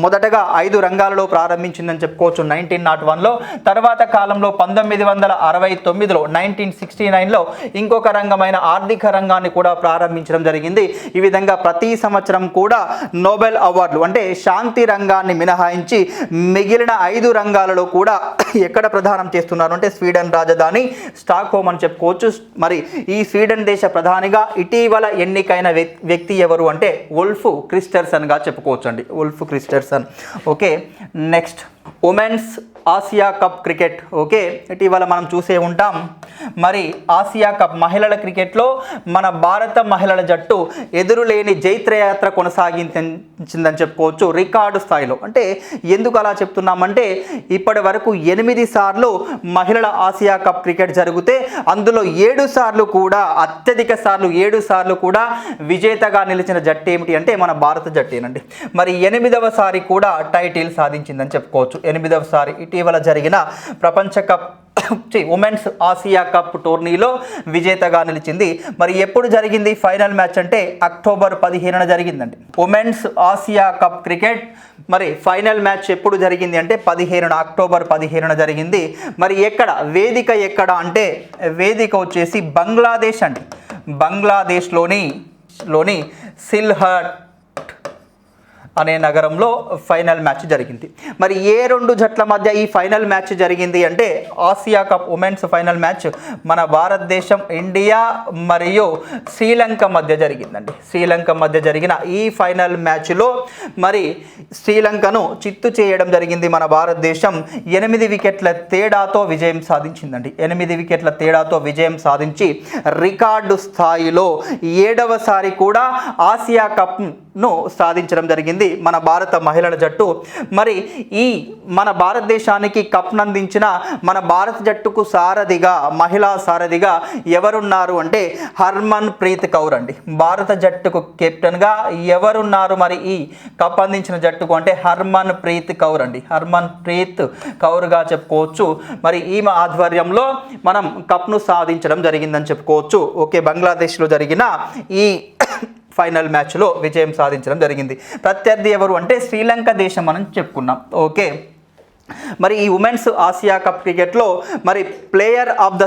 మొదటగా 5 రంగాలలో ప్రారంభించిందని చెప్పుకోవచ్చు 1901లో. తర్వాత కాలంలో 1969లో 1969లో ఇంకొక రంగమైన ఆర్థిక రంగాన్ని కూడా ప్రారంభించడం జరిగింది. ఈ విధంగా ప్రతి సంవత్సరం కూడా నోబెల్ అవార్డులు అంటే శాంతి రంగాన్ని మినహాయించి మిగిలిన 5 రంగాలలో కూడా ఎక్కడ ప్రదానం చేస్తున్నారు అంటే స్వీడన్ రాజధాని స్టాక్హోమ్ అని చెప్పుకోవచ్చు. మరి ఈ స్వీడన్ దేశ ప్రధానిగా ఇటీవల ఎన్నికైన వ్యక్తి ఎవరు అంటే ఉల్ఫ్ క్రిస్టెన్సన్ గా చెప్పుకోవచ్చు అండి. Ulf Kristersson. Okay, next women's Asia cup cricket. Okay, ఇటీవల మనం చూసే ఉంటాం. మరి ఆసియా కప్ మహిళల క్రికెట్లో మన భారత మహిళల జట్టు ఎదురులేని జైత్రయాత్ర కొనసాగించిందని చెప్పుకోవచ్చు రికార్డు స్థాయిలో. అంటే ఎందుకు అలా చెప్తున్నామంటే ఇప్పటి వరకు 8 సార్లు మహిళల ఆసియా కప్ క్రికెట్ జరిగితే అందులో 7 సార్లు కూడా, అత్యధిక సార్లు 7 సార్లు కూడా విజేతగా నిలిచిన జట్టు ఏమిటి అంటే మన భారత జట్టేనండి. మరి 8వ సారి కూడా టైటిల్ సాధించిందని చెప్పుకోవచ్చు. 8వ సారి ఇటీవల జరిగిన ప్రపంచ కప్ ఉమెన్స్ ఆసియా కప్ టోర్నీలో విజేతగా నిలిచింది. మరి ఎప్పుడు జరిగింది ఫైనల్ మ్యాచ్ అంటే అక్టోబర్ 15న జరిగిందండి ఉమెన్స్ ఆసియా కప్ క్రికెట్. మరి ఫైనల్ మ్యాచ్ ఎప్పుడు జరిగింది అంటే అక్టోబర్ 15న జరిగింది. మరి వేదిక ఎక్కడ అంటే వేదిక వచ్చేసి బంగ్లాదేశ్ అండి. బంగ్లాదేశ్లోని సిల్హట్ అనే నగరంలో ఫైనల్ మ్యాచ్ జరిగింది. మరి ఏ 2 జట్ల మధ్య ఈ ఫైనల్ మ్యాచ్ జరిగింది అంటే Asia cup women's final match మన భారతదేశం, ఇండియా మరియు శ్రీలంక మధ్య జరిగిందండి. శ్రీలంక మధ్య జరిగిన ఈ ఫైనల్ మ్యాచ్లో మరి శ్రీలంకను చిత్తు చేయడం జరిగింది మన భారతదేశం. 8 వికెట్ల తేడాతో విజయం సాధించిందండి. 8 వికెట్ల తేడాతో విజయం సాధించి రికార్డు స్థాయిలో 7వ సారి కూడా ఆసియా కప్ ను సాధించడం జరిగింది మన భారత మహిళల జట్టు. మరి ఈ మన భారతదేశానికి కప్ను అందించిన మన భారత జట్టుకు సారథిగా, మహిళా సారథిగా ఎవరున్నారు అంటే హర్మన్ ప్రీత్ కౌర్ అండి. భారత జట్టుకు కెప్టెన్గా ఎవరున్నారు మరి ఈ కప్ అందించిన జట్టుకు అంటే హర్మన్ ప్రీత్ కౌర్ అండి. హర్మన్ ప్రీత్ కౌర్గా చెప్పుకోవచ్చు. మరి ఈమె ఆధ్వర్యంలో మనం కప్ను సాధించడం జరిగిందని చెప్పుకోవచ్చు. ఓకే, బంగ్లాదేశ్లో జరిగిన ఈ ఫైనల్ మ్యాచ్లో విజయం సాధించడం జరిగింది. ప్రత్యర్థి ఎవరు అంటే శ్రీలంక దేశం అని చెప్పుకున్నాం. ఓకే, మరి ఈ ఉమెన్స్ ఆసియా కప్ క్రికెట్లో మరి ప్లేయర్ ఆఫ్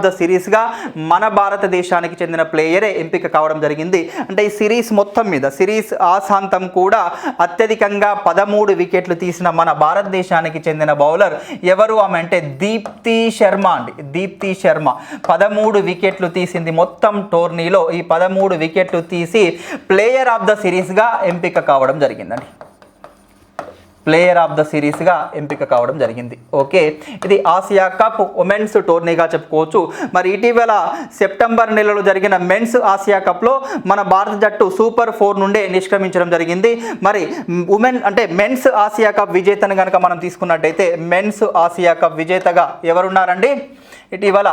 ద సిరీస్గా మన భారతదేశానికి చెందిన ప్లేయరే ఎంపిక కావడం జరిగింది. అంటే ఈ సిరీస్ మొత్తం మీద, సిరీస్ ఆశాంతం కూడా అత్యధికంగా 13 వికెట్లు తీసిన మన భారతదేశానికి చెందిన బౌలర్ ఎవరు ఆమె అంటే దీప్తి శర్మ అండి. దీప్తి శర్మ 13 వికెట్లు తీసింది మొత్తం టోర్నీలో. ఈ 13 వికెట్లు తీసి ప్లేయర్ ఆఫ్ ద సిరీస్గా ఎంపిక కావడం జరిగిందండి. ప్లేయర్ ఆఫ్ ద సిరీస్గా ఎంపిక కావడం జరిగింది. ఓకే, ఇది ఆసియా కప్ ఉమెన్స్ టోర్నీగా చెప్పుకోవచ్చు. మరి ఇటీవల సెప్టెంబర్ నెలలో జరిగిన మెన్స్ ఆసియా కప్లో మన భారత జట్టు సూపర్ 4 నుండే నిష్క్రమించడం జరిగింది. మరి మెన్స్ ఆసియా కప్ విజేతను కనుక మనం తీసుకున్నట్టయితే మెన్స్ ఆసియా కప్ విజేతగా ఎవరున్నారండి? ఇటీవల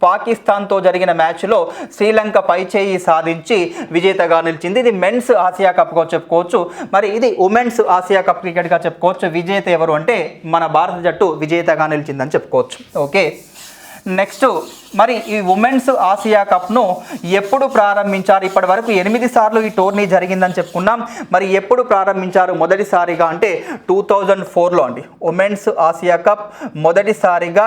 పాకిస్తాన్తో జరిగిన మ్యాచ్లో శ్రీలంక పైచేయి సాధించి విజేతగా నిలిచింది. ఇది మెన్స్ ఆసియా కప్గా చెప్పుకోవచ్చు. మరి ఇది ఉమెన్స్ ఆసియా కప్ క్రికెట్గా చెప్పుకోవచ్చు. విజేత ఎవరు అంటే మన భారత జట్టు విజేతగా నిలిచిందని చెప్పుకోవచ్చు. ఓకే, నెక్స్ట్ మరి ఈ ఉమెన్స్ ఆసియా కప్ను ఎప్పుడు ప్రారంభించారు? ఇప్పటి వరకు 8 సార్లు ఈ టోర్నీ జరిగిందని చెప్పుకున్నాం. మరి ఎప్పుడు ప్రారంభించారు మొదటిసారిగా అంటే 2004లో అండి. ఉమెన్స్ ఆసియా కప్ మొదటిసారిగా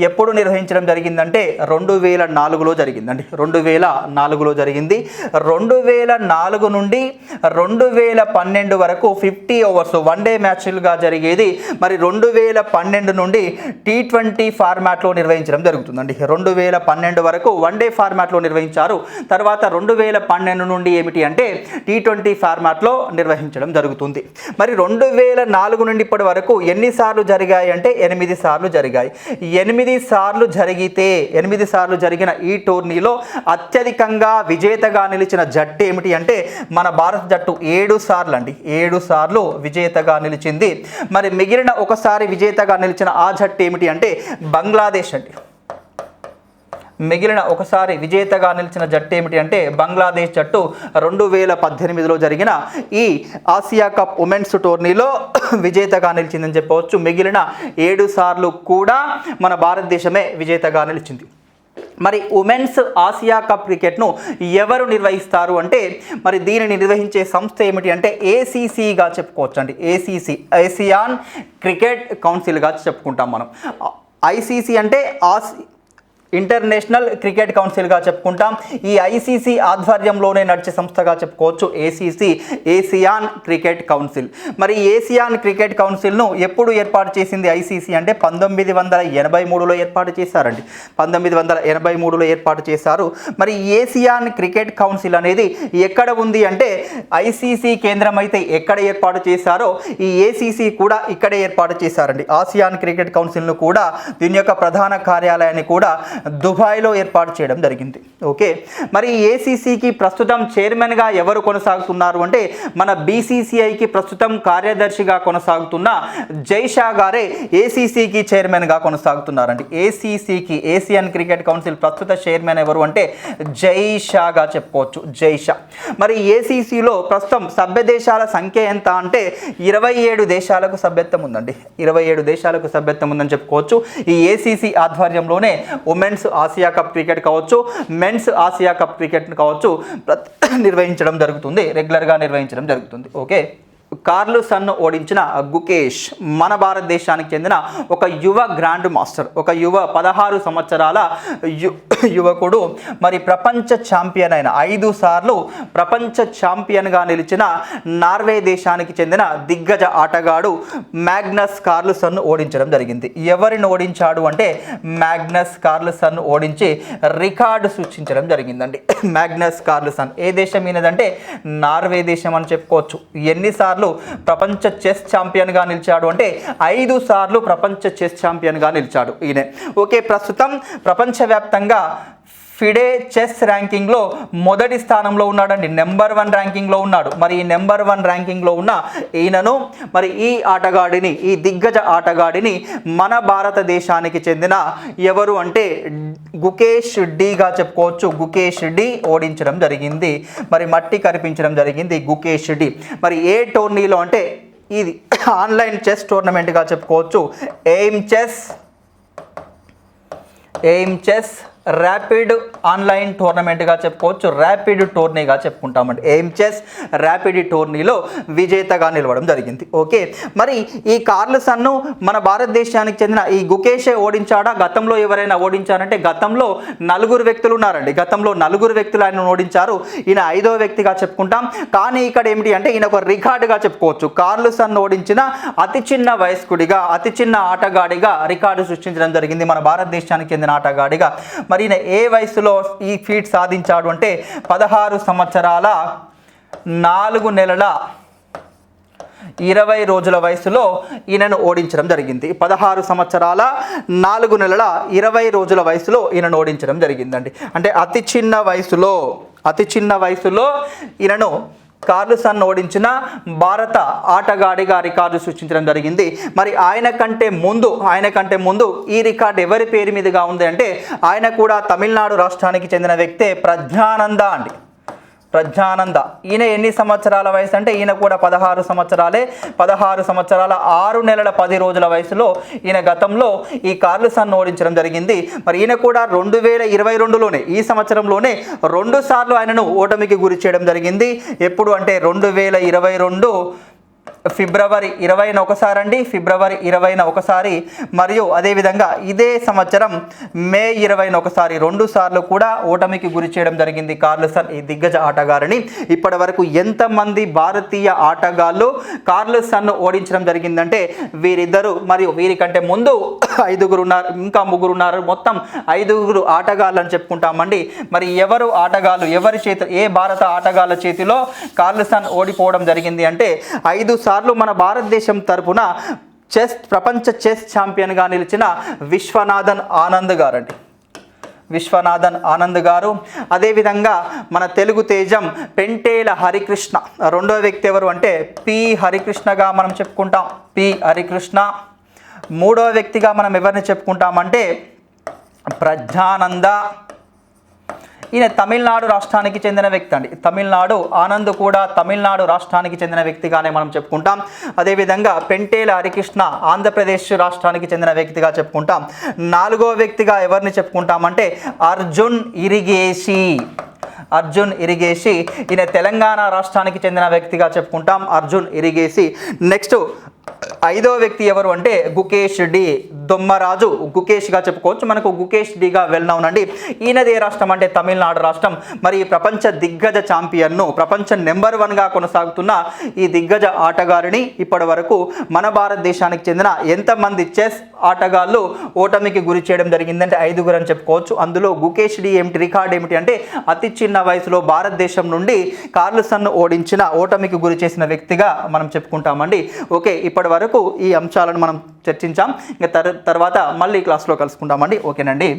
ఎప్పుడు నిర్వహించడం జరిగిందంటే 2004లో జరిగిందండి. 2004లో జరిగింది. 2004 నుండి 2012 వరకు 50 ఓవర్స్ వన్డే మ్యాచ్లుగా జరిగేది. మరి 2012 నుండి T20 ఫార్మాట్లో నిర్వహించడం జరుగుతుందండి. 2012 వరకు వన్డే ఫార్మాట్లో నిర్వహించారు. తర్వాత 2012 నుండి ఏమిటి అంటే T20 ఫార్మాట్లో నిర్వహించడం జరుగుతుంది. మరి 2004 నుండి ఇప్పటి వరకు ఎన్నిసార్లు జరిగాయి అంటే 8 సార్లు జరిగాయి. 8 సార్లు జరిగిన ఈ టోర్నీలో అత్యధికంగా విజేతగా నిలిచిన జట్టు ఏమిటి అంటే మన భారత జట్టు 7 సార్లు అండి. 7 సార్లు విజేతగా నిలిచింది. మరి మిగిలిన ఒకసారి విజేతగా నిలిచిన ఆ జట్టు ఏమిటి అంటే బంగ్లాదేశ్ అండి. మిగిలిన ఒకసారి విజేతగా నిలిచిన జట్టు ఏమిటి అంటే బంగ్లాదేశ్ జట్టు 2018లో జరిగిన ఈ ఆసియా కప్ ఉమెన్స్ టోర్నీలో విజేతగా నిలిచిందని చెప్పవచ్చు. మిగిలిన 7 సార్లు కూడా మన భారతదేశమే విజేతగా నిలిచింది. మరి ఉమెన్స్ ఆసియా కప్ క్రికెట్ను ఎవరు నిర్వహిస్తారు అంటే మరి దీనిని నిర్వహించే సంస్థ ఏమిటి అంటే ఏసీసీగా చెప్పుకోవచ్చు అండి. ఏసియాన్ క్రికెట్ కౌన్సిల్గా చెప్పుకుంటాం మనం. ఐసీసీ అంటే ఇంటర్నేషనల్ క్రికెట్ కౌన్సిల్గా చెప్పుకుంటాం. ఈ ఐసీసీ ఆధ్వర్యంలోనే నడిచే సంస్థగా చెప్పుకోవచ్చు ఏసియాన్ క్రికెట్ కౌన్సిల్. మరి ఏసియాన్ క్రికెట్ కౌన్సిల్ను ఎప్పుడు ఏర్పాటు చేసింది ఐసీసీ అంటే 1983లో ఏర్పాటు చేశారండి. 1983లో ఏర్పాటు చేశారు. మరి ఏసియాన్ క్రికెట్ కౌన్సిల్ అనేది ఎక్కడ ఉంది అంటే ఐసీసీ కేంద్రం అయితే ఎక్కడ ఏర్పాటు చేశారో ఈ ఏసీసీ కూడా ఇక్కడే ఏర్పాటు చేశారండి. ఆసియాన్ క్రికెట్ కౌన్సిల్ను కూడా దీని యొక్క ప్రధాన కార్యాలయాన్ని కూడా దుబాయ్లో ఏర్పాటు చేయడం జరిగింది. ఓకే, మరి ఏసీసీకి ప్రస్తుతం చైర్మన్గా ఎవరు కొనసాగుతున్నారు అంటే మన బీసీసీఐకి ప్రస్తుతం కార్యదర్శిగా కొనసాగుతున్న జైషా గారే ఏసీసీకి చైర్మన్గా కొనసాగుతున్నారండి. ఏసియన్ క్రికెట్ కౌన్సిల్ ప్రస్తుత చైర్మన్ ఎవరు అంటే జైషాగా చెప్పుకోవచ్చు. జైషా. మరి ఏసీసీలో ప్రస్తుతం సభ్య దేశాల సంఖ్య ఎంత అంటే 27 దేశాలకు సభ్యత్వం ఉందండి. 27 దేశాలకు సభ్యత్వం ఉందని చెప్పుకోవచ్చు. ఈ ఏసీసీ ఆధ్వర్యంలోనే ఉమెన్స్ ఆసియా కప్ క్రికెట్ కావచ్చు, మెన్స్ ఆసియా కప్ క్రికెట్ కావచ్చు నిర్వహించడం జరుగుతుంది. రెగ్యులర్గా నిర్వహించడం జరుగుతుంది. ఓకే, కార్ల్సన్ను ఓడించిన గుకేష్ మన భారతదేశానికి చెందిన ఒక యువ గ్రాండ్ మాస్టర్, ఒక 16 సంవత్సరాల యువకుడు. మరి ప్రపంచ ఛాంపియన్ అయిన 5 సార్లు ప్రపంచ ఛాంపియన్గా నిలిచిన నార్వే దేశానికి చెందిన దిగ్గజ ఆటగాడు మ్యాగ్నస్ కార్ల్సన్ను ఓడించడం జరిగింది. ఎవరిని ఓడించాడు అంటే మ్యాగ్నస్ కార్ల్సన్ను ఓడించి రికార్డు సృష్టించడం జరిగిందండి. మ్యాగ్నస్ కార్ల్సన్ ఏ దేశం ఈయనదంటే నార్వే దేశం అని చెప్పుకోవచ్చు. ఎన్నిసార్లు ప్రపంచ చెస్ ఛాంపియన్గా నిలిచాడు అంటే 5 సార్లు ప్రపంచ చెస్ ఛాంపియన్గా నిలిచాడు ఈయన. ఓకే, ప్రస్తుతం ప్రపంచవ్యాప్తంగా ఫిడే చెస్ ర్యాంకింగ్లో మొదటి స్థానంలో ఉన్నాడండి, నెంబర్ 1 ర్యాంకింగ్లో ఉన్నాడు. మరి ఈ నెంబర్ 1 ర్యాంకింగ్లో ఉన్న ఈయనను మరి ఈ ఆటగాడిని, ఈ దిగ్గజ ఆటగాడిని మన భారతదేశానికి చెందిన ఎవరు అంటే గుకేష్ డీగా చెప్పుకోవచ్చు. గుకేష్ డీ ఓడించడం జరిగింది, మరి మట్టి కనిపించడం జరిగింది గుకేష్ డీ. మరి ఏ టోర్నీలో అంటే ఇది ఆన్లైన్ చెస్ టోర్నమెంట్గా చెప్పుకోవచ్చు. ఎయిమ్ చెస్ ర్యాపిడ్ ఆన్లైన్ టోర్నమెంట్గా చెప్పుకోవచ్చు, ర్యాపిడ్ టోర్నీగా చెప్పుకుంటామండి. ఎయిమ్ చెస్ ర్యాపిడ్ టోర్నీలో విజేతగా నిలవడం జరిగింది. ఓకే, మరి ఈ కార్ల్సన్ను మన భారతదేశానికి చెందిన ఈ గుకేషే ఓడించాడా? గతంలో ఎవరైనా ఓడించారంటే గతంలో 4 వ్యక్తులు ఉన్నారండి. గతంలో 4 వ్యక్తులు ఆయన ఓడించారు. ఈయన 5వ వ్యక్తిగా చెప్పుకుంటాం. కానీ ఇక్కడ ఏమిటి అంటే ఈయన ఒక రికార్డుగా చెప్పుకోవచ్చు. కార్ల్సన్ ఓడించిన అతి చిన్న వయస్కుడిగా, అతి చిన్న ఆటగాడిగా రికార్డు సృష్టించడం జరిగింది మన భారతదేశానికి చెందిన ఆటగాడిగా. మరి ఈయన ఏ వయసులో ఈ ఫీట్ సాధించాడు అంటే 16 సంవత్సరాల 4 నెలల 20 రోజుల వయసులో ఈయనను ఓడించడం జరిగింది. 16 సంవత్సరాల 4 నెలల 20 రోజుల వయసులో ఈయనను ఓడించడం జరిగిందండి. అంటే అతి చిన్న వయసులో ఈయనను కార్ల్సన్ ఓడించిన భారత ఆటగాడిగా రికార్డు సృష్టించడం జరిగింది. మరి ఆయన కంటే ముందు ఈ రికార్డు ఎవరి పేరు మీదుగా ఉంది అంటే ఆయన కూడా తమిళనాడు రాష్ట్రానికి చెందిన వ్యక్తే, ప్రజ్ఞానంద అండి. ఈయన ఎన్ని సంవత్సరాల వయసు అంటే ఈయన కూడా 16 సంవత్సరాలే. 16 సంవత్సరాల 6 నెలల 10 రోజుల వయసులో ఈయన గతంలో ఈ కార్ల్సన్ ఓడించడం జరిగింది. మరి ఈయన కూడా 2022లోనే, ఈ సంవత్సరంలోనే 2 సార్లు ఆయనను ఓటమికి గురి చేయడం జరిగింది. ఎప్పుడు అంటే 2022 ఫిబ్రవరి 20న ఒకసారి అండి, ఫిబ్రవరి 20న ఒకసారి, మరియు అదేవిధంగా ఇదే సంవత్సరం మే 20న ఒకసారి, 2 సార్లు కూడా ఓటమికి గురి చేయడం జరిగింది కార్ల్సన్ ఈ దిగ్గజ ఆటగారిని. ఇప్పటి వరకు ఎంతమంది భారతీయ ఆటగాళ్ళు కార్ల్సన్ను ఓడించడం జరిగిందంటే వీరిద్దరు, మరియు వీరికంటే ముందు 5గురు ఉన్నారు, ఇంకా 3 ఉన్నారు, మొత్తం 5గురు ఆటగాళ్ళు అని చెప్పుకుంటామండి. మరి ఎవరి చేతి, ఏ భారత ఆటగాళ్ళ చేతిలో కార్ల్సన్ ఓడిపోవడం జరిగింది అంటే 5 సార్లు మన భారతదేశం తరపున ప్రపంచ చెస్ ఛాంపియన్గా నిలిచిన విశ్వనాథన్ ఆనంద్ గారు. అదేవిధంగా మన తెలుగు తేజం పెంటేల హరికృష్ణ. 2వ వ్యక్తి ఎవరు అంటే పి హరికృష్ణగా మనం చెప్పుకుంటాం. హరికృష్ణ. 3వ వ్యక్తిగా మనం ఎవరిని చెప్పుకుంటామంటే ప్రజ్ఞానంద. ఈయన తమిళనాడు రాష్ట్రానికి చెందిన వ్యక్తి అండి. ఆనంద్ కూడా తమిళనాడు రాష్ట్రానికి చెందిన వ్యక్తిగానే మనం చెప్పుకుంటాం. అదేవిధంగా పెంటేల హరికృష్ణ ఆంధ్రప్రదేశ్ రాష్ట్రానికి చెందిన వ్యక్తిగా చెప్పుకుంటాం. 4వ వ్యక్తిగా ఎవరిని చెప్పుకుంటామంటే అర్జున్ ఇరిగేసి. ఈయన తెలంగాణ రాష్ట్రానికి చెందిన వ్యక్తిగా చెప్పుకుంటాం, అర్జున్ ఇరిగేసి. నెక్స్ట్ 5వ వ్యక్తి ఎవరు అంటే గుకేష్ డి, దొమ్మరాజు గుకేష్గా చెప్పుకోవచ్చు. మనకు గుకేష్ డిగా వెళ్నవునండి. ఈయనదే రాష్ట్రం అంటే తమిళనాడు రాష్ట్రం. మరి ప్రపంచ దిగ్గజ ఛాంపియన్ను, ప్రపంచ నెంబర్ 1గా కొనసాగుతున్న ఈ దిగ్గజ ఆటగారిని ఇప్పటి వరకు మన భారతదేశానికి చెందిన ఎంతమంది చెస్ ఆటగాళ్ళు ఓటమికి గురి చేయడం జరిగిందంటే 5గురు అని చెప్పుకోవచ్చు. అందులో గుకేష్ డి రికార్డ్ ఏమిటి అంటే అతి చిన్న వయసులో భారతదేశం నుండి కార్ల్సన్ను ఓటమికి గురి చేసిన వ్యక్తిగా మనం చెప్పుకుంటామండి. ఓకే, ఇప్పటి వరకు ఈ అంశాలను మనం చర్చించాం. ఇంకా తర్వాత మళ్ళీ క్లాస్లో కలుసుకుంటామండి. ఓకేనండి.